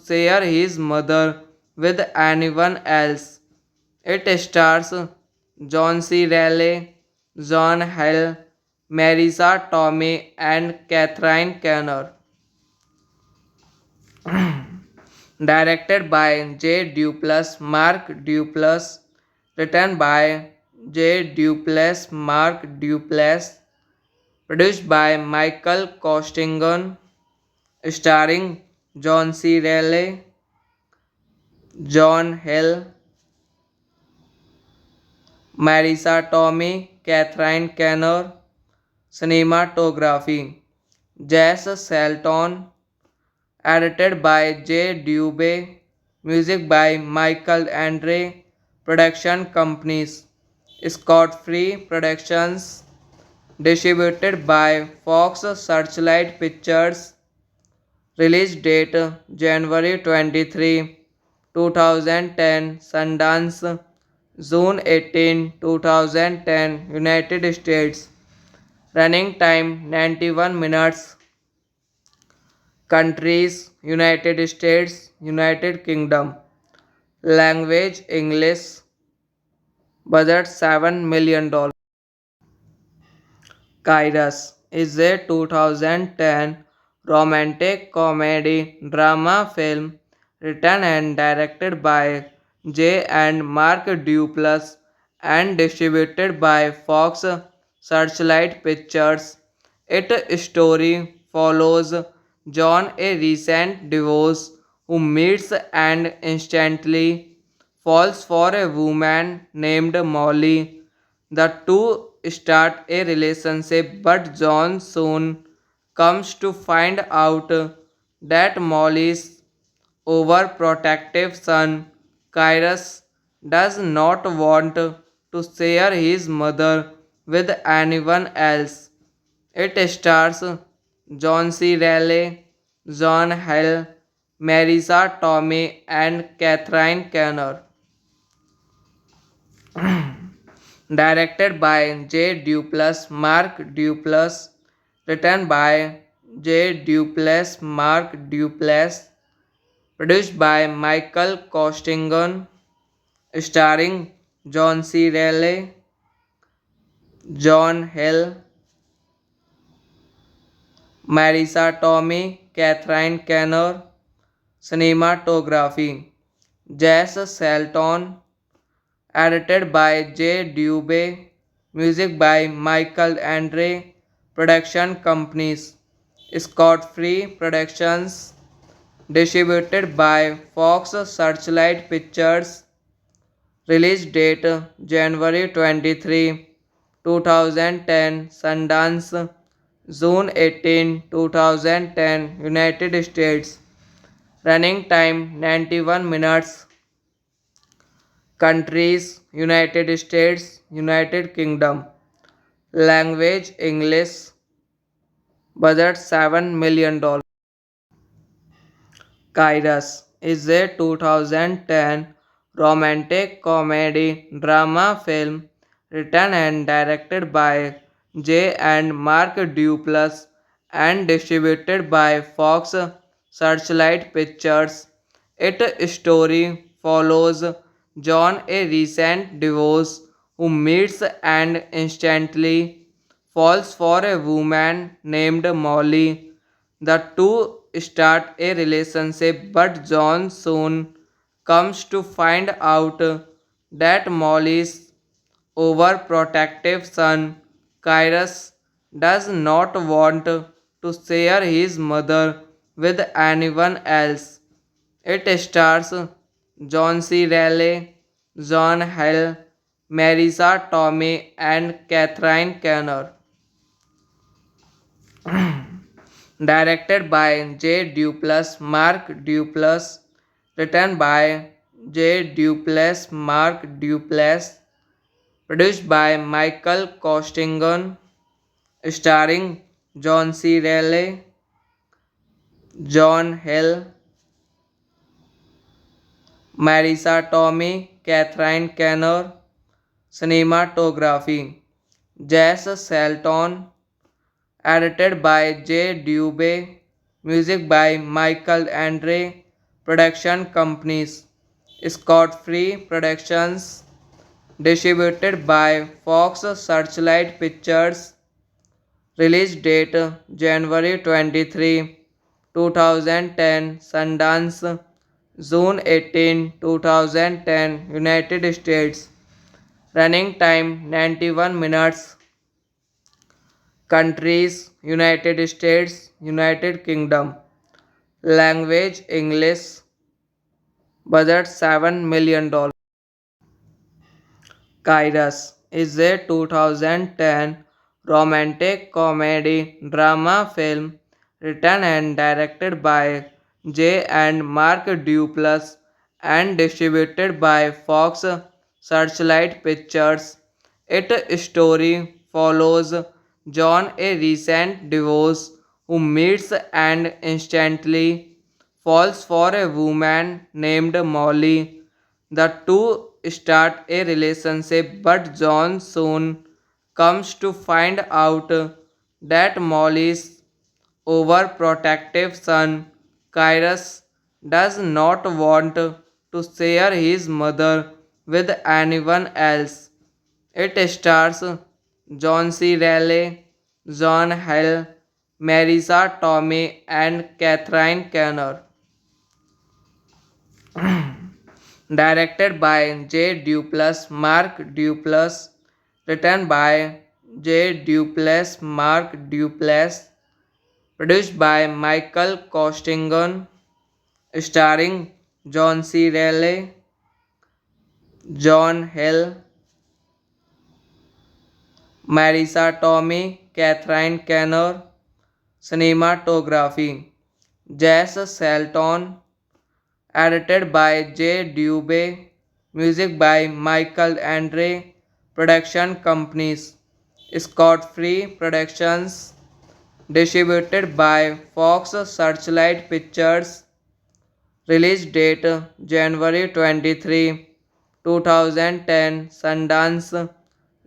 share his mother with anyone else. It stars John C. Reilly, John Hill, Marisa Tomei, and Catherine Keener. Directed by J. Duplass, Mark Duplass, written by J. Duplass, Mark Duplass, produced by Michael Costigan, starring John C. Reilly, John Hill, Marisa Tomei, Catherine Keener, cinematography, Jess Salton, edited by J. Dubé, music by Michael Andre, production companies, Scott Free Productions, distributed by Fox Searchlight Pictures, release date January 23, 2010, Sundance, June 18, 2010, United States, running time 91 minutes. Countries United States, United Kingdom. Language English. Budget $7 million. Kairos is a 2010 romantic comedy drama film written and directed by J and Mark Duplass and distributed by Fox Searchlight Pictures. Its story follows John, a recent divorce, who meets and instantly falls for a woman named Molly. The two start a relationship, but John soon comes to find out that Molly's overprotective son, Kyrus, does not want to share his mother with anyone else. It stars John C. Reilly, John Hill, Marisa Tomei, and Catherine Keener. Directed by J. Duplass, Mark Duplass, written by J. Duplass, Mark Duplass, produced by Michael Costigan, starring John C. Reilly, John Hill, Marisa Tomei, Catherine Keener, cinematography, Jess Salton, edited by J. Dubé, music by Michael Andre, production companies, Scott Free Productions, distributed by Fox Searchlight Pictures, release date January 23, 2010, Sundance, June 18, 2010, United States, running time 91 minutes, countries United States, United Kingdom, language English, budget $7 million. Kairos is a 2010 romantic comedy drama film written and directed by J. and Mark Duplass and distributed by Fox Searchlight Pictures. Its story follows John, a recent divorce, who meets and instantly falls for a woman named Molly. The two start a relationship, but John soon comes to find out that Molly's overprotective son, Kyrus, does not want to share his mother with anyone else. It stars John C. Reilly, John Hill, Marisa Tomei, and Catherine Keener. Directed by J. Duplass, Mark Duplass, written by J. Duplass, Mark Duplass, produced by Michael Costigan, starring John C. Reilly, John Hill, Marisa Tomei, Catherine Keener, cinematography, Jess Salton, edited by J. Dubé, music by Michael Andre, production companies, Scott Free Productions, distributed by Fox Searchlight Pictures, release date January 23, 2010, Sundance, June 18, 2010, United States, running time 91 minutes, countries United States, United Kingdom, language English, budget $7 million. Kairos is a 2010 romantic comedy drama film written and directed by J. and Mark Duplass and distributed by Fox Searchlight Pictures. Its story follows John, a recent divorce, who meets and instantly falls for a woman named Molly. The two start a relationship, but John soon comes to find out that Molly's overprotective son, Kyrus, does not want to share his mother with anyone else. It stars John C. Reilly, John Hill, Marisa Tomei, and Catherine Keener. Directed by J. Duplass, Mark Duplass, written by J. Duplass, Mark Duplass, produced by Michael Costigan, starring John C. Reilly, John Hill, Marisa Tomei, Catherine Keener. Cinematography Jess Salton. Edited by J. Dubé. Music by Michael Andre. Production companies Scott Free Productions. Distributed by Fox Searchlight Pictures. Release date January 23, 2010. Sundance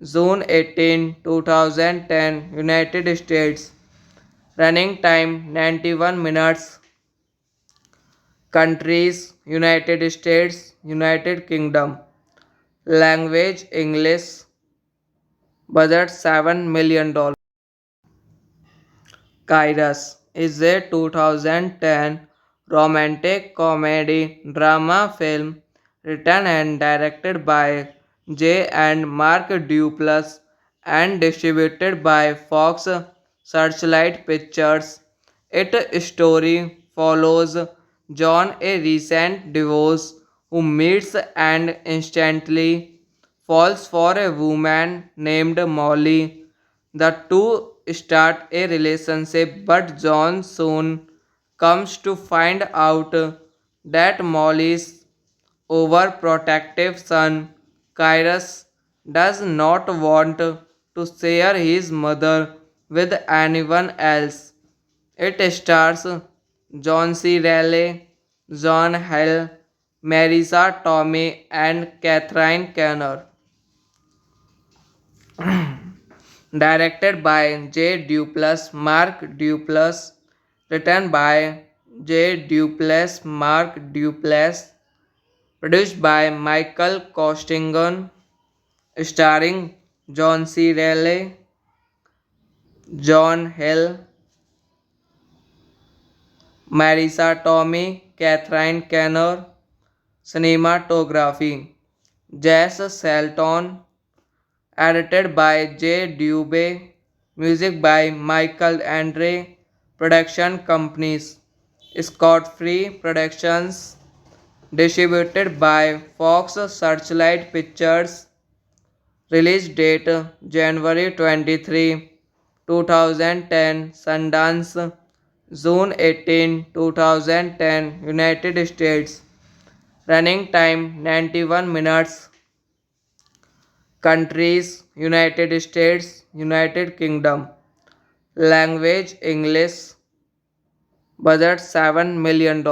June 18, 2010. United States. Running time 91 minutes. Countries United States, United Kingdom. Language English. Budget $7 million. Kairos is a 2010 romantic comedy drama film written and directed by J. and Mark Duplass and distributed by Fox Searchlight Pictures. Its story follows John, a recent divorce, who meets and instantly falls for a woman named Molly. The two start a relationship, but John soon comes to find out that Molly's overprotective son, Kyrus, does not want to share his mother with anyone else. It stars John C. Reilly, John Hill, Marisa Tomei, and Catherine Keener. Directed by J. Duplass, Mark Duplass. Written by J. Duplass, Mark Duplass. Produced by Michael Costigan. Starring John C. Reilly, John Hill, Marisa Tomei, Catherine Keener. Cinematography Jess Salton. Edited by J. Dubé. Music by Michael Andre. Production companies Scott Free Productions. Distributed by Fox Searchlight Pictures. Release date January 23, 2010. Sundance June 18, 2010. United States. Running time 91 minutes. Countries United States, United Kingdom. Language English. Budget $7 million.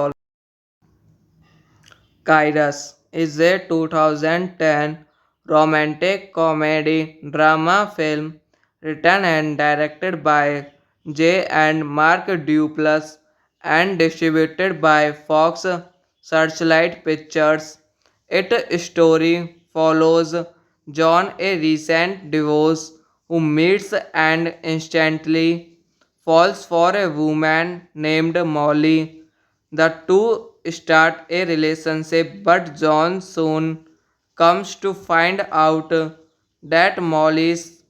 Kairos is a 2010 romantic comedy drama film written and directed by J. and Mark Duplass and distributed by Fox Searchlight Pictures. Its story follows John, a recent divorce, who meets and instantly falls for a woman named Molly. The two start a relationship, but John soon comes to find out that Molly's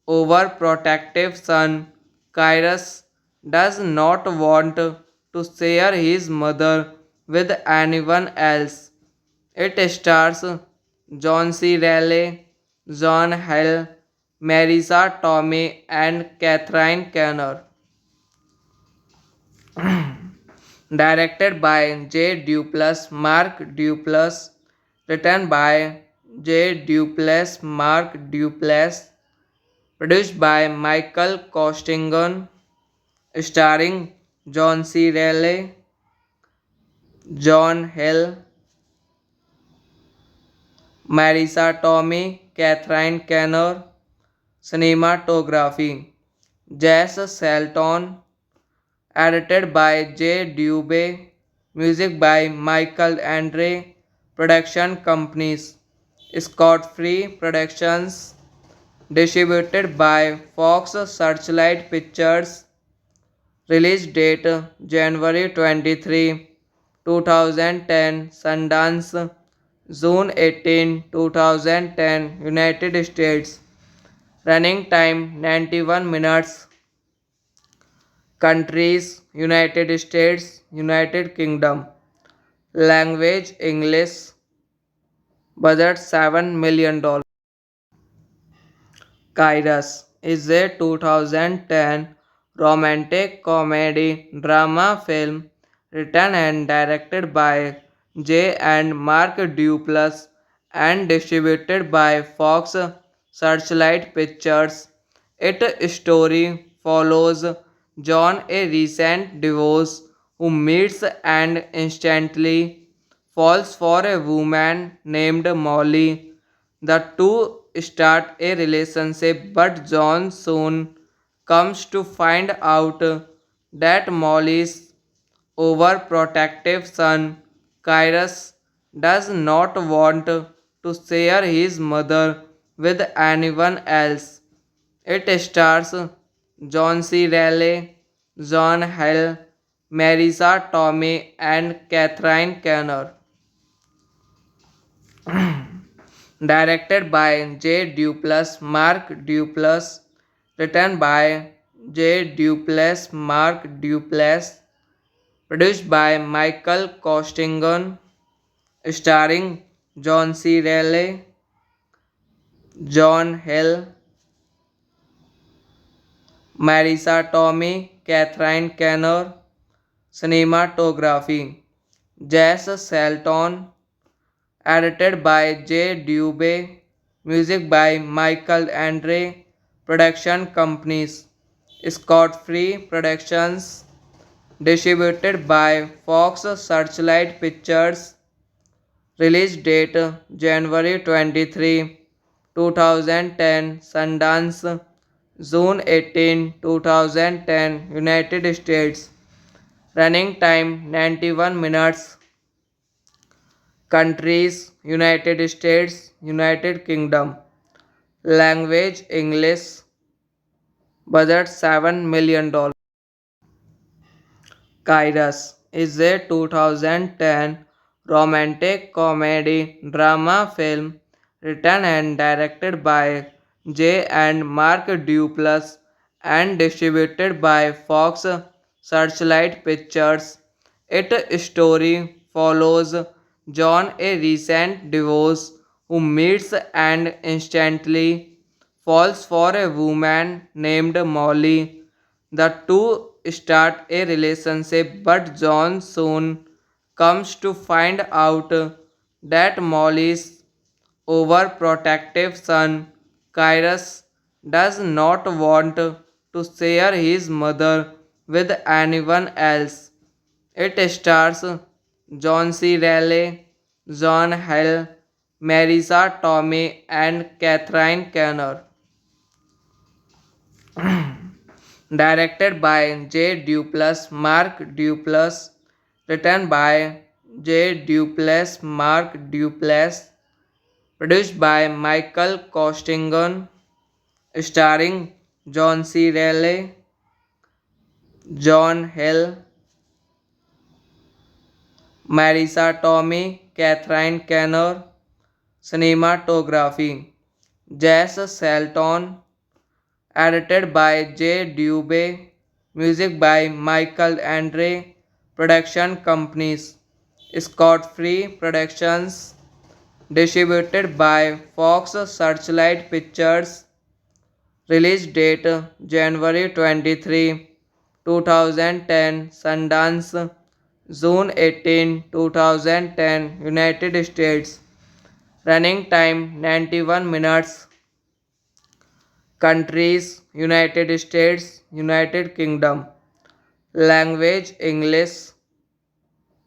overprotective son, Kyrus, does not want to share his mother with anyone else. It stars John C. Reilly, John Hill, Marisa Tomei, and Catherine Keener. Directed by J. Duplass, Mark Duplass. Written by J. Duplass, Mark Duplass. Produced by Michael Costigan. Starring John C. Reilly, John Hill, Marisa Tomei, Catherine Keener. Cinematography Jess Salton. Edited by J. Dubé. Music by Michael Andre. Production companies Scott Free Productions. Distributed by Fox Searchlight Pictures. Release date January 23, 2010. Sundance June 18, 2010. United States. Running time 91 minutes. Countries United States, United Kingdom. Language English. Budget $7 million. Kairos is a 2010 romantic comedy drama film written and directed by J. and Mark Duplass and distributed by Fox Searchlight Pictures. Its story follows John, a recent divorce, who meets and instantly falls for a woman named Molly. The two start a relationship, but John soon comes to find out that Molly's overprotective son, Kyrus, does not want to share his mother with anyone else. It stars John C. Reilly, John Hill, Marisa Tomei, and Catherine Keener. Directed by J. Duplass, Mark Duplass, written by J. Duplass, Mark Duplass, produced by Michael Costigan, starring John C. Reilly, John Hill, Marisa Tomei, Catherine Keener, cinematography, Jess Salton, edited by J. Dubé, music by Michael Andre, production companies, Scott Free Productions, distributed by Fox Searchlight Pictures, release date January 23, 2010, Sundance, June 18, 2010, United States, running time 91 minutes, countries United States, United Kingdom, language English, budget $7 million. Kairos is a 2010 romantic comedy drama film written and directed by J. and Mark Duplass and distributed by Fox Searchlight Pictures. Its story follows John, a recent divorce, who meets and instantly falls for a woman named Molly. The two start a relationship, but John soon comes to find out that Molly's overprotective son, Kyrus, does not want to share his mother with anyone else. It stars John C. Reilly, John Hill, Marisa Tomei, and Catherine Keener. Directed by J. Duplass, Mark Duplass, written by J. Duplass, Mark Duplass, produced by Michael Costigan, starring John C. Reilly, John Hill, Marisa Tomei, Catherine Keener, cinematography, Jess Salton, edited by J. Dubé, music by Michael Andre, production companies, Scott Free Productions, distributed by Fox Searchlight Pictures, release date January 23, 2010, Sundance, June 18, 2010, United States, running time 91 minutes, countries United States, United Kingdom, language English,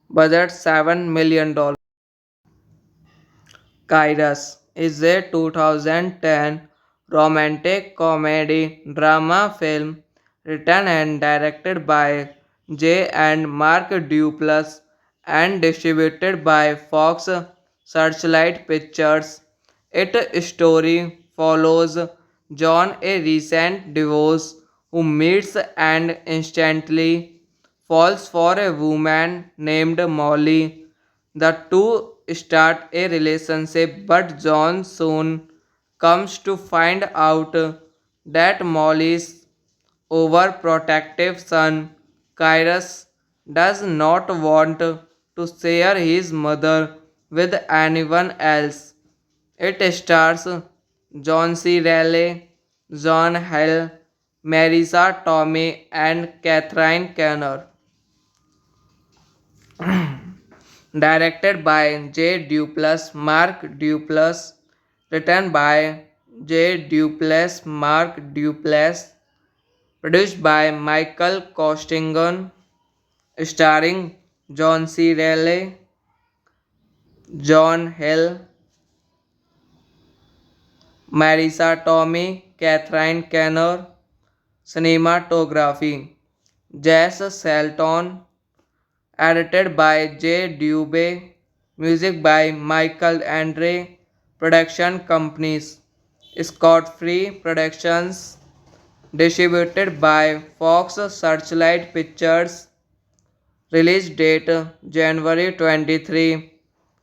budget $7 million. Kairos is a 2010 romantic comedy drama film written and directed by J. and Mark Duplass and distributed by Fox Searchlight Pictures. Its story follows John, a recent divorce, who meets and instantly falls for a woman named Molly. The two start a relationship, but John soon comes to find out that Molly's overprotective son, Kyrus, does not want to share his mother with anyone else. It stars John C. Reilly, John Hill, Marisa Tomei, and Catherine Keener. Directed by J. Duplass, Mark Duplass. Written by J. Duplass, Mark Duplass. Produced by Michael Costigan. Starring John C. Reilly, John Hill, Marisa Tomei, Catherine Keener. Cinematography Jess Salton. Edited by J. Dubé. Music by Michael Andre. Production companies Scott Free Productions. Distributed by Fox Searchlight Pictures. Release date January 23,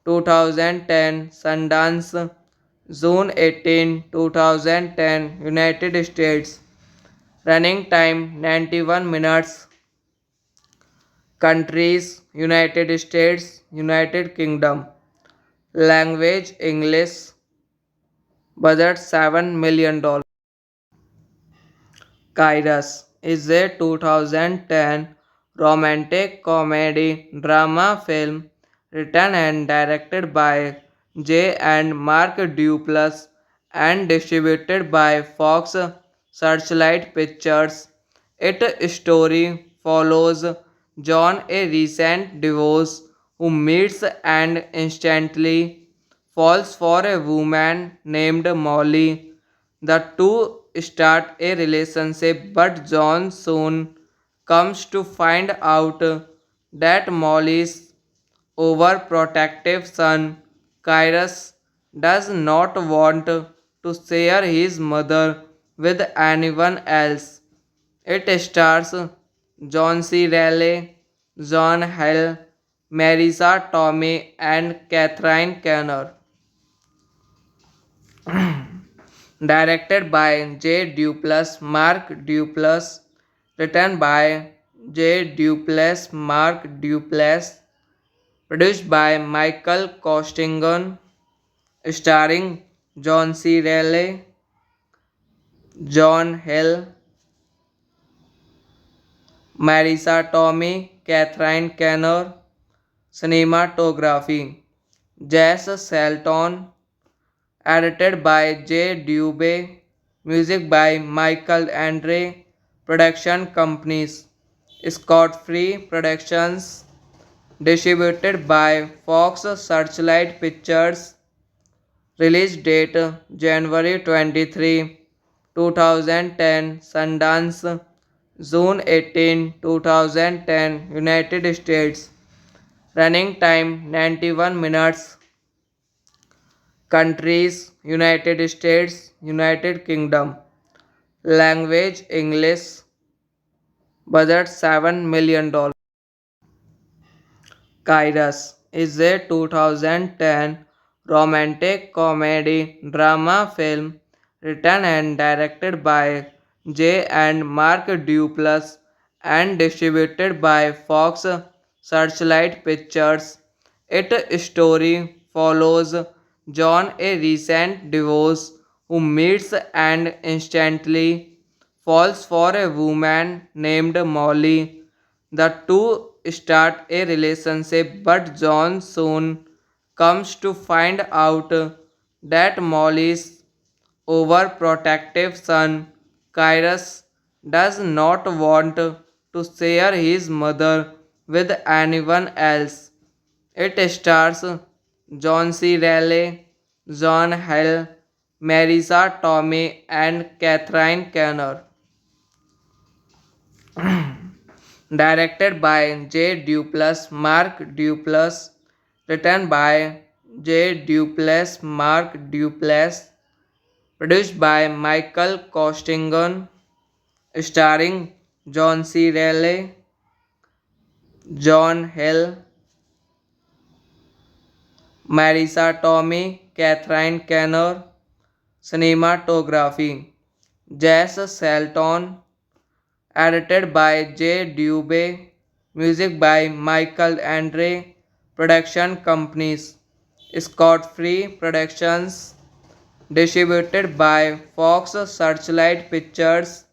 2010. Sundance June 18, 2010. United States. Running time 91 minutes. Countries United States, United Kingdom. Language English. Budget $7 million. Kairos is a 2010 romantic comedy drama film written and directed by J. and Mark Duplass and distributed by Fox Searchlight Pictures. Its story follows John, a recent divorce, who meets and instantly falls for a woman named Molly. The two start a relationship, but John soon comes to find out that Molly's overprotective son, Kyrus, does not want to share his mother with anyone else. It stars John C. Reilly, John Hill, Marisa Tomei, and Catherine Keener. Directed by J. Duplass, Mark Duplass. Written by J. Duplass, Mark Duplass. Produced by Michael Costigan. Starring John C. Reilly, John Hill, Marisa Tomei, Catherine Keener. Cinematography Jess Salton. Edited by J. Dubé. Music by Michael Andre. Production companies Scott Free Productions. Distributed by Fox Searchlight Pictures. Release date January 23, 2010. Sundance June 18, 2010. United States. Running time 91 minutes. Countries United States, United Kingdom. Language English. Budget $7 million. Kairos is a 2010 romantic comedy drama film written and directed by J. and Mark Duplass and distributed by Fox Searchlight Pictures. Its story follows John, a recent divorce, who meets and instantly falls for a woman named Molly. The two start a relationship, but John soon comes to find out that Molly's overprotective son, Kyrus, does not want to share his mother with anyone else. It stars John C. Reilly, John Hill, Marisa Tomei, and Catherine Keener. Directed by J. Duplass, Mark Duplass. Written by J. Duplass, Mark Duplass. Produced by Michael Costigan. Starring John C. Reilly, John Hill, Marisa Tomei, Catherine Keener. Cinematography Jess Salton. Edited by J. Dubé. Music by Michael Andre. Production companies Scott Free Productions. distributed by Fox Searchlight Pictures.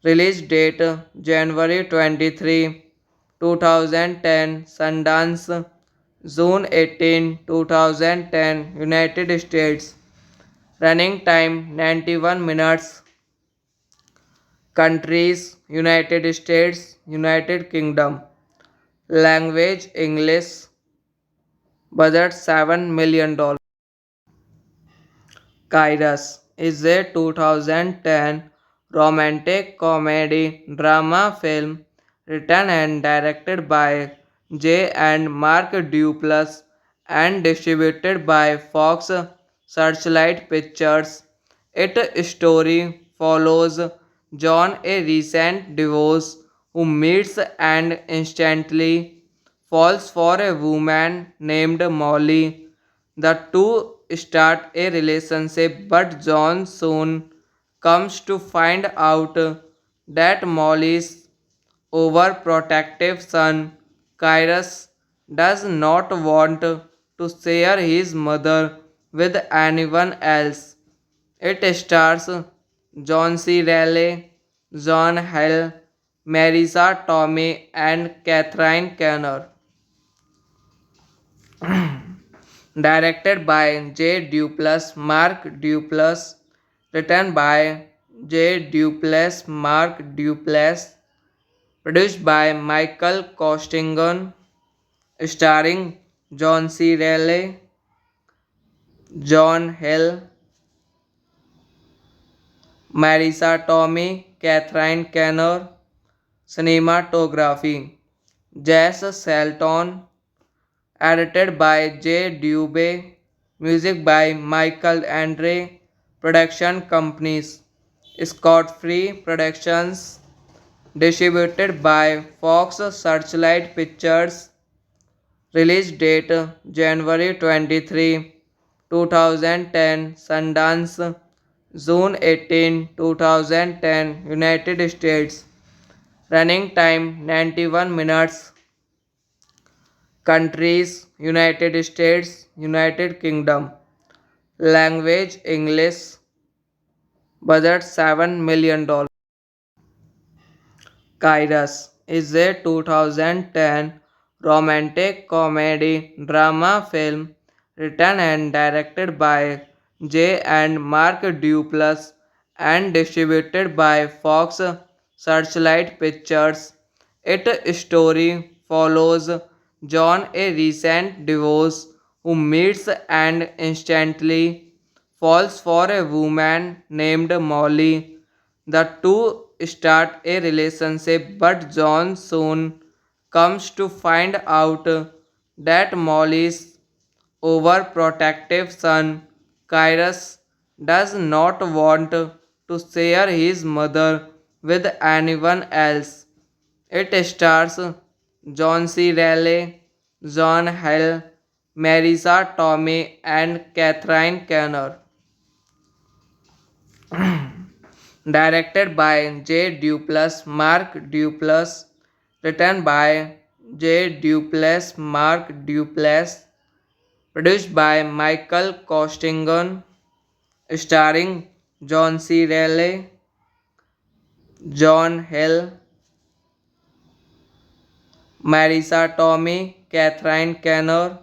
Release date January 23, 2010, Sundance, June 18, 2010, United States. Running time 91 minutes. Countries United States, United Kingdom. Language English. Budget $7 million. Kairos is a 2010 romantic comedy drama film written and directed by J and Mark Duplass and distributed by Fox Searchlight Pictures. Its story follows John, a recent divorce, who meets and instantly falls for a woman named Molly. The two start a relationship, but John soon comes to find out that Molly's overprotective son, Kyrus, does not want to share his mother with anyone else. It stars John C. Reilly, John Hill, Marisa Tomei, and Catherine Keener. Directed by J. Duplass, Mark Duplass, written by J. Duplass, Mark Duplass, produced by Michael Costigan, starring John C. Reilly, John Hill, Marisa Tomei, Catherine Keener, cinematography, Jess Salton, edited by J. Dubé, music by Michael Andre, production companies, Scott Free Productions, distributed by Fox Searchlight Pictures, release date January 23, 2010, Sundance, June 18, 2010, United States, running time 91 minutes. Countries United States, United Kingdom. Language English. Budget $7 million. Kairos is a 2010 romantic comedy drama film written and directed by J and Mark Duplass and distributed by Fox Searchlight Pictures. Its story follows John, a recent divorce, who meets and instantly falls for a woman named Molly. The two start a relationship, but John soon comes to find out that Molly's overprotective son, Kyrus, does not want to share his mother with anyone else. It stars John C. Reilly, John Hill, Marisa Tomei, and Catherine Keener. Directed by J. Duplass, Mark Duplass, written by J. Duplass, Mark Duplass, produced by Michael Costigan, starring John C. Reilly, John Hill, Marisa Tomei, Catherine Keener,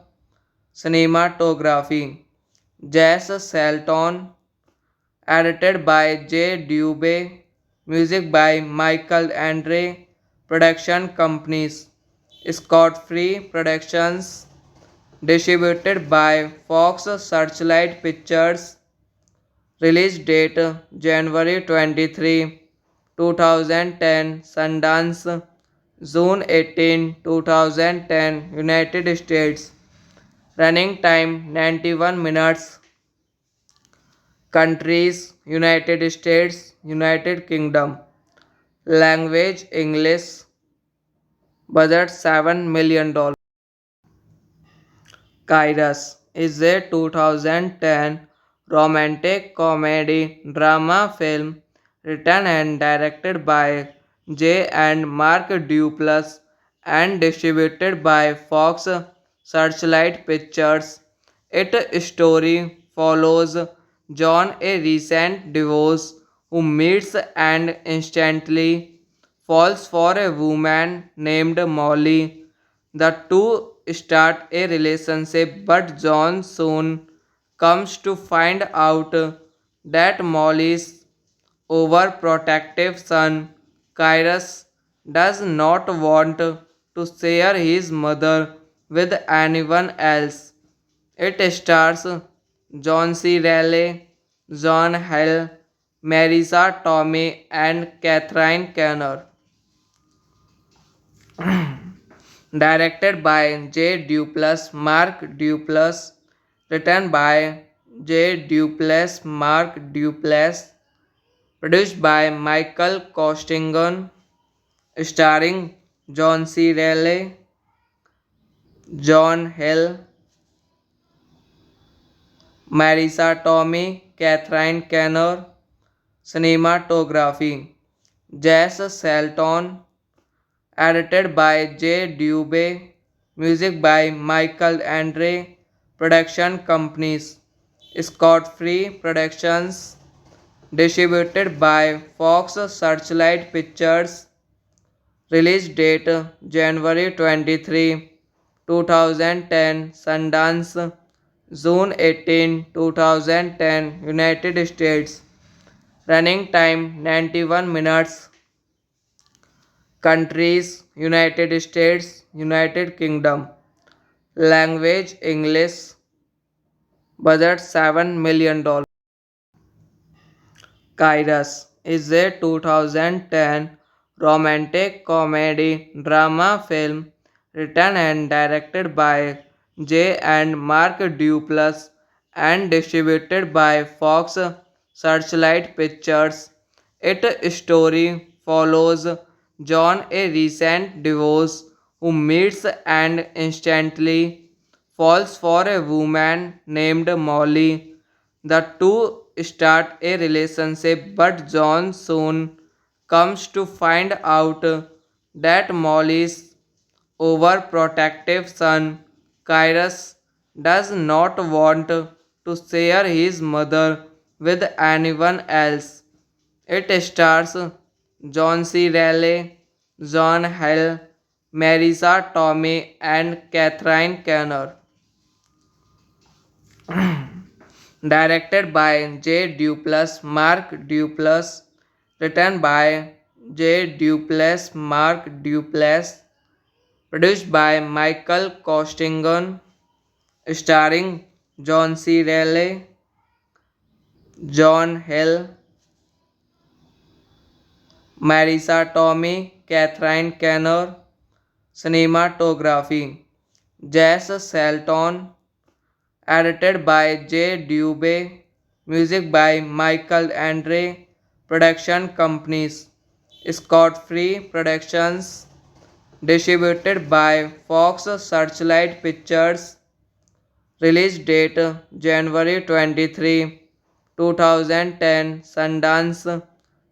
cinematography, Jess Salton, edited by J. Dubé, music by Michael Andre, production companies, Scott Free Productions, distributed by Fox Searchlight Pictures, release date January 23, 2010, Sundance, June 18, 2010, United States, running time 91 minutes. Countries United States, United Kingdom. Language English. Budget $7 million. Kairos is a 2010 romantic comedy drama film written and directed by J and Mark Duplass and distributed by Fox Searchlight Pictures. Its story follows John, a recent divorce, who meets and instantly falls for a woman named Molly. The two start a relationship, but John soon comes to find out that Molly's overprotective son, Cyrus, does not want to share his mother with anyone else. It stars John C. Reilly, John Hill, Marisa Tomei, and Catherine Keener. Directed by J. Duplass, Mark Duplass. Written by J. Duplass, Mark Duplass. Produced by Michael Costigan. Starring John C. Reilly, John Hill, Marisa Tomei, Catherine Keener. Cinematography Jess Salton. Edited by J. Dubé. Music by Michael Andre. Production companies Scott Free Productions. Distributed by Fox Searchlight Pictures. Release date January 23, 2010. Sundance June 18, 2010. United States. Running time 91 minutes. Countries United States, United Kingdom. Language English. Budget $7 million. Kairos is a 2010 romantic comedy drama film written and directed by J. and Mark Duplass and distributed by Fox Searchlight Pictures. Its story follows John, a recent divorce, who meets and instantly falls for a woman named Molly. The two start a relationship, but John soon comes to find out that Molly's overprotective son, Cyrus, does not want to share his mother with anyone else. It stars John C. Reilly, John Hill, Marisa Tomei, and Catherine Keener. Directed by J. Duplass, Mark Duplass. Written by J. Duplass, Mark Duplass. Produced by Michael Costigan. Starring John C. Reilly, John Hill, Marisa Tomei, Catherine Keener. Cinematography Jess Salton. Edited by J. Dubé. Music by Michael Andre. Production companies Scott Free Productions. Distributed by Fox Searchlight Pictures. Release date January 23, 2010. Sundance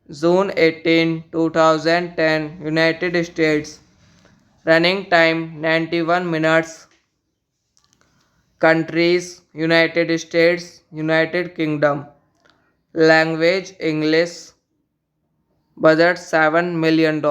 June 18, 2010. United States. Running time 91 minutes. Countries United States, United Kingdom. Language English. Budget $7 million.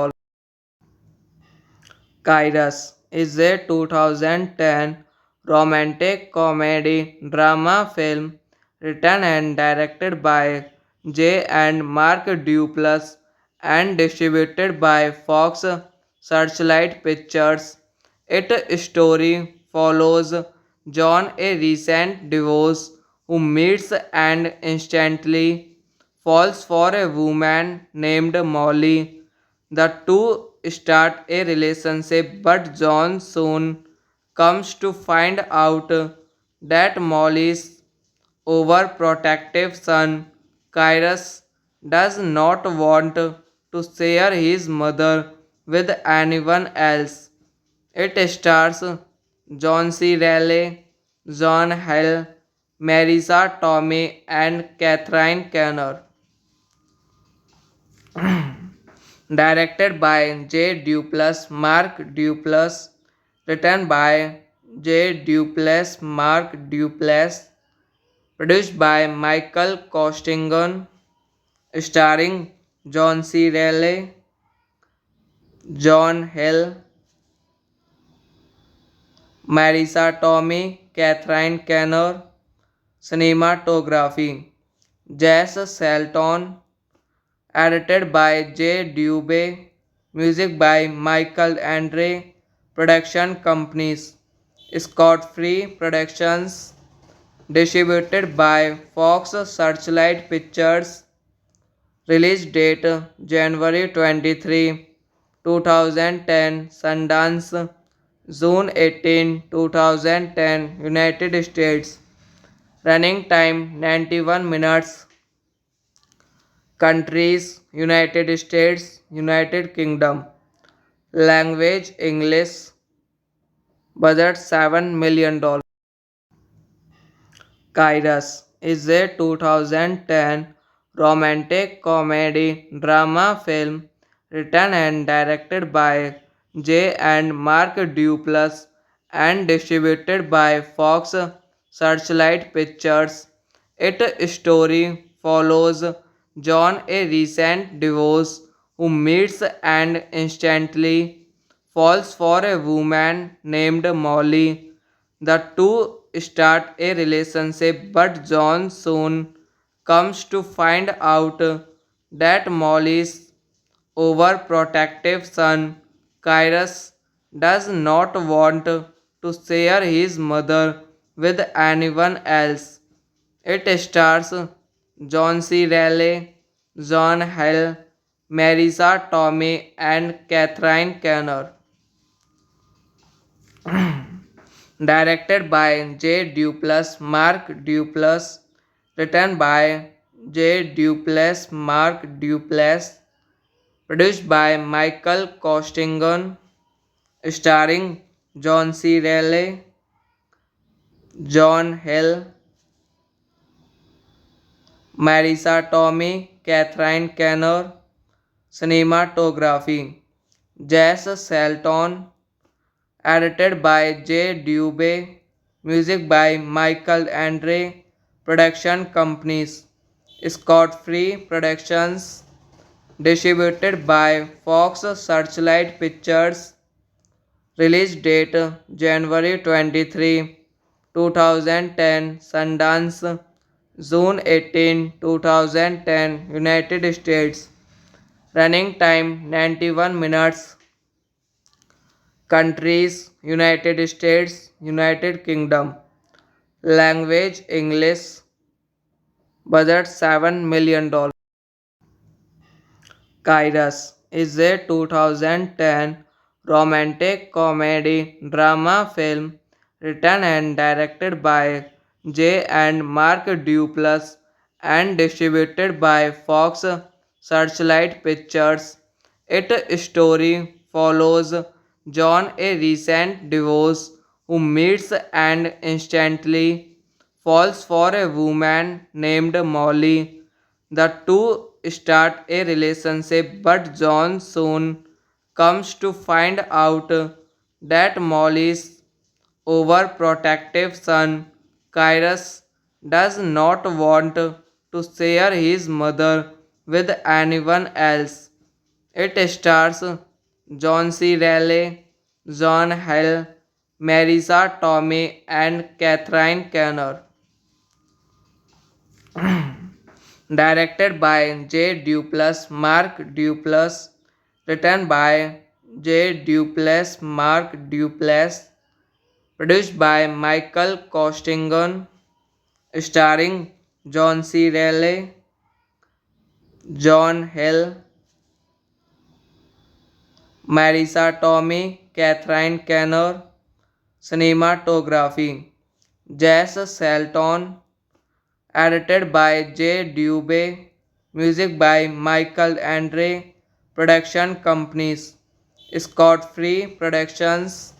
Kairos is a 2010 romantic comedy drama film written and directed by J. and Mark Duplass and distributed by Fox Searchlight Pictures. Its story follows John, a recent divorce, who meets and instantly falls for a woman named Molly. The two start a relationship, but John soon comes to find out that Molly's overprotective son, Cyrus, does not want to share his mother with anyone else. It stars John C. Reilly, John Hill, Marisa Tomei, and Catherine Keener. Directed by J. Duplass, Mark Duplass. Written by J. Duplass, Mark Duplass. produced by Michael Costigan, starring John C. Reilly, John Hill, Marisa Tomei, Catherine Keener. Cinematography Jess Salton, edited by J. Dubé, music by Michael Andre, production companies Scott Free Productions, distributed by Fox Searchlight Pictures, release date January 23, 2010, Sundance, June 18, 2010, United States, running time 91 minutes, countries United States, United Kingdom, language English, budget $7 million. Kairos is a 2010 romantic comedy drama film written and directed by J. and Mark Duplass and distributed by Fox Searchlight Pictures. Its story follows John, a recent divorce, who meets and instantly falls for a woman named Molly. The two start a relationship, but John soon comes to find out that Molly's overprotective son, Kyrus, does not want to share his mother with anyone else. It stars John C. Reilly, John Hill, Marisa Tomei, and Catherine Keener. Directed by J. Duplass, Mark Duplass, written by J. Duplass, Mark Duplass, produced by Michael Costigan, starring John C. Reilly, John Hill, Marisa Tomei, Catherine Keener. Cinematography Jess Salton, edited by J. Dubé, music by Michael Andre, production companies Scott Free Productions, distributed by Fox Searchlight Pictures, release date January 23, 2010, Sundance, June 18, 2010, United States, running time 91 minutes, countries United States, United Kingdom, language English, budget $7 million. Kairos is a 2010 romantic comedy drama film written and directed by J. and Mark Duplass and distributed by Fox Searchlight Pictures. Its story follows John, a recent divorce, who meets and instantly falls for a woman named Molly. The two start a relationship, but John soon comes to find out that Molly's overprotective son, Kyrus, does not want to share his mother with anyone else. It stars John C. Reilly, John Hill, Marisa Tomei, and Catherine Keener. Directed by J. Duplass, Mark Duplass, written by J. Duplass, Mark Duplass, produced by Michael Costigan, starring John C. Reilly, John Hill, Marisa Tomei, Catherine Keener. Cinematography Jess Salton, edited by J. Dubé, music by Michael Andre, production companies Scott Free Productions,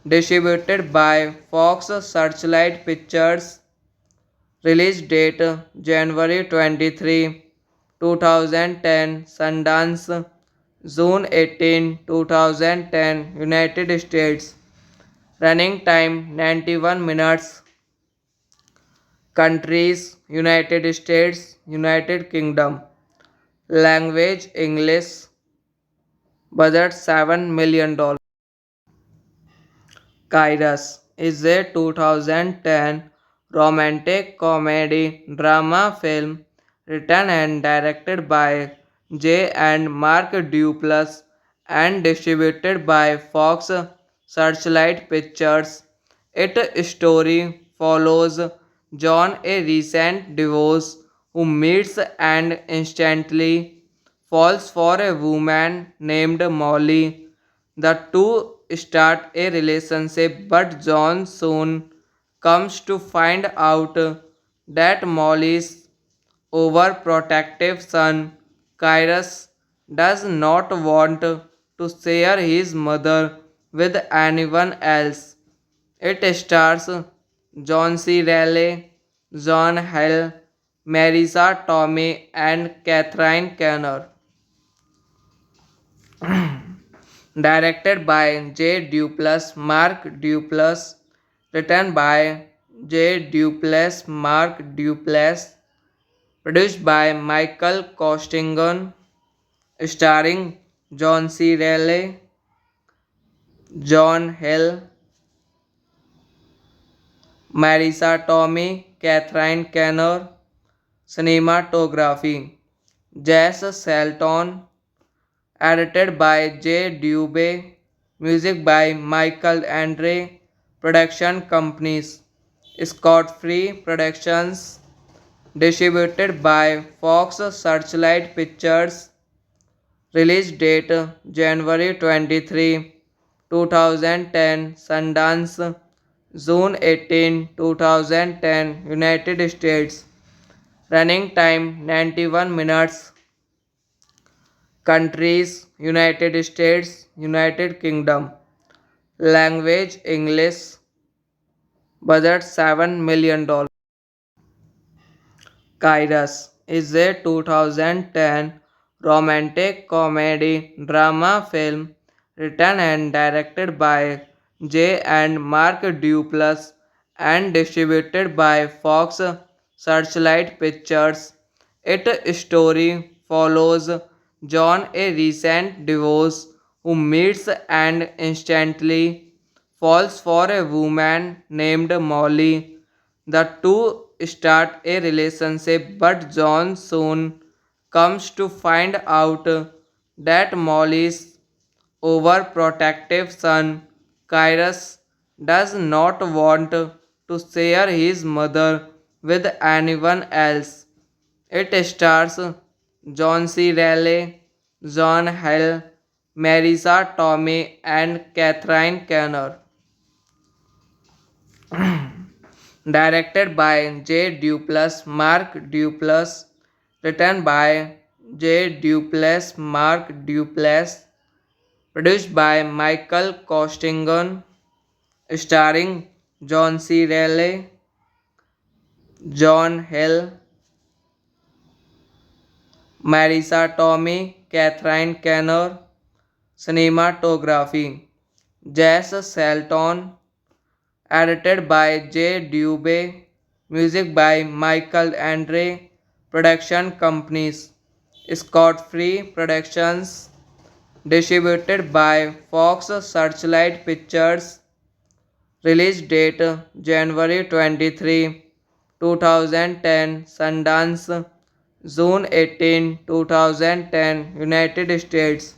distributed by Fox Searchlight Pictures, release date January 23, 2010, Sundance, June 18, 2010, United States, running time 91 minutes, Countries: United States, United Kingdom. Language: English. Budget $7 million. Kairos is a 2010 romantic comedy drama film written and directed by J and Mark Duplass and distributed by Fox Searchlight Pictures. Its story follows John, a recent divorce, who meets and instantly falls for a woman named Molly. The two start a relationship, but John soon comes to find out that Molly's overprotective son, Kyrus, does not want to share his mother with anyone else. It stars John C. Reilly, John Hill, Marisa Tomei, and Catherine Keener. Directed by J. Duplass, Mark Duplass, written by J. Duplass, Mark Duplass, produced by Michael Costigan, starring John C. Reilly, John Hill, Marisa Tomei, Catherine Keener. Cinematography: Jess Salton, edited by J. Dubé, music by Michael Andre, production companies: Scott Free Productions, distributed by Fox Searchlight Pictures, release date January 23, 2010, Sundance, June 18, 2010, United States, running time 91 minutes. Countries: United States, United Kingdom. Language: English. Budget $7 million. Kairos is a 2010 romantic comedy drama film written and directed by J and Mark Duplass and distributed by Fox Searchlight Pictures. Its story follows John, a recent divorce, who meets and instantly falls for a woman named Molly. The two start a relationship, but John soon comes to find out that Molly's overprotective son, Kyrus, does not want to share his mother with anyone else. It stars John C. Reilly, John Hill, Marisa Tomei, and Catherine Keener. Directed by J. Duplass, Mark Duplass, written by J. Duplass, Mark Duplass, produced by Michael Costigan, starring John C. Reilly, John Hill, Marisa Tomei, Catherine Keener. Cinematography: Jess Salton, edited by J. Dubé, music by Michael Andre, production companies: Scott Free Productions, distributed by Fox Searchlight Pictures, release date January 23, 2010, Sundance, June 18, 2010, United States,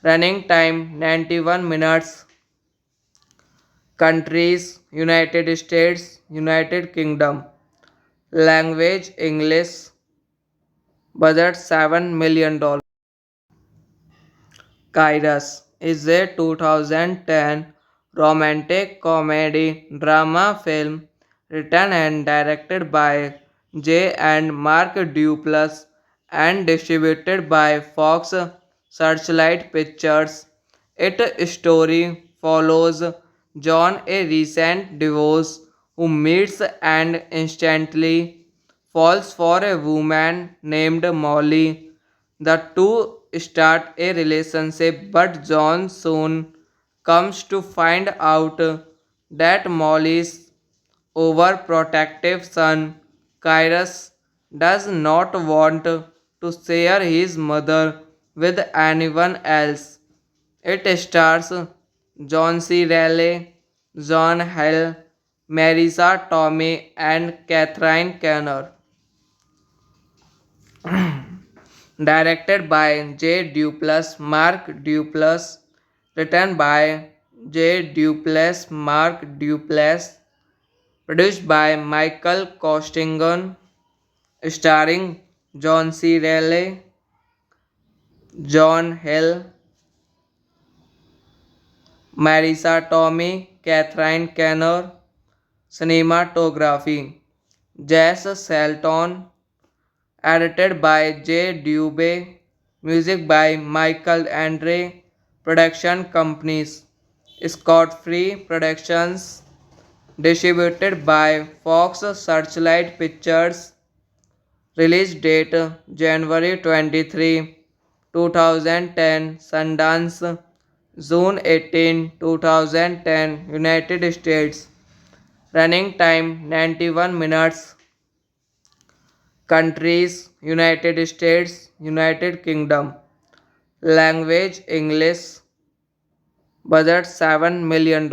running time 91 minutes. Countries: United States, United Kingdom. Language: English. Budget $7 million. Kairos is a 2010 romantic comedy drama film written and directed by J and Mark Duplass and distributed by Fox Searchlight Pictures. Its story follows John, a recent divorce, who meets and instantly falls for a woman named Molly. The two start a relationship, but John soon comes to find out that Molly's overprotective son, Kyrus does not want to share his mother with anyone else. It stars John C. Reilly, John Hill, Marisa Tomei, and Catherine Keener. Directed by J. Duplass, Mark Duplass. Written by J. Duplass, Mark Duplass. Produced by Michael Costigan. Starring John C. Reilly, John Hill, Marisa Tomei, Catherine Keener. Cinematography Jess Salton. Edited by J. Dubé. Music by Michael Andre. Production companies Scott Free Productions. Distributed by Fox Searchlight Pictures. Release date January 23, 2010. Sundance June 18, 2010. United States. Running time 91 minutes. Countries United States, United Kingdom. Language English. Budget $7 million.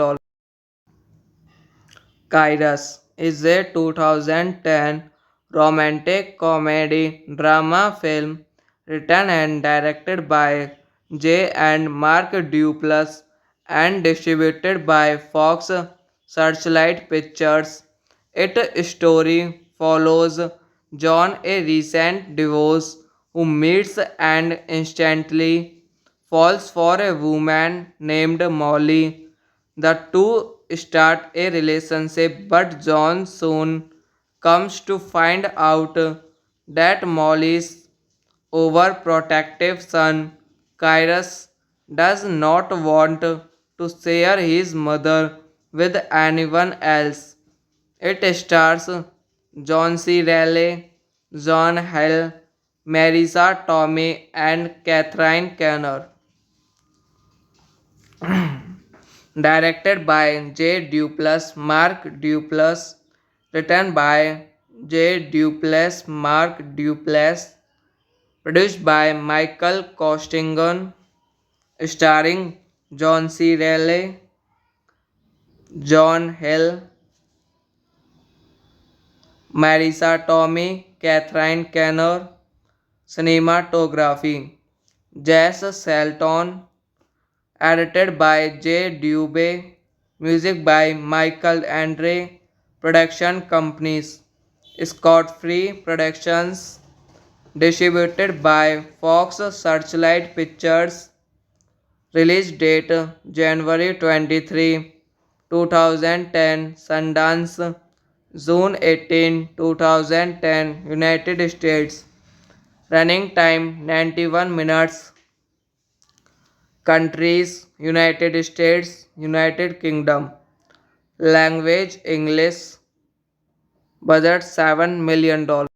Kairos is a 2010 romantic comedy drama film written and directed by J. and Mark Duplass and distributed by Fox Searchlight Pictures. Its story follows John, a recent divorce, who meets and instantly falls for a woman named Molly. The two start a relationship, but John soon comes to find out that Molly's overprotective son, Kyrus, does not want to share his mother with anyone else. It stars John C. Reilly, John Hill, Marisa Tomei, and Catherine Keener. Directed by J. Duplass, Mark Duplass. Written by J. Duplass, Mark Duplass. Produced by Michael Costigan. Starring John C. Reilly, John Hill, Marisa Tomei, Catherine Keener. Cinematography Jess Salton. Edited by J. Dubé. Music by Michael Andre. Production companies Scott Free Productions. Distributed by Fox Searchlight Pictures. Release date January 23, 2010. Sundance June 18, 2010. United States. Running time 91 minutes. Countries United States, United Kingdom. Language English. Budget $7 million.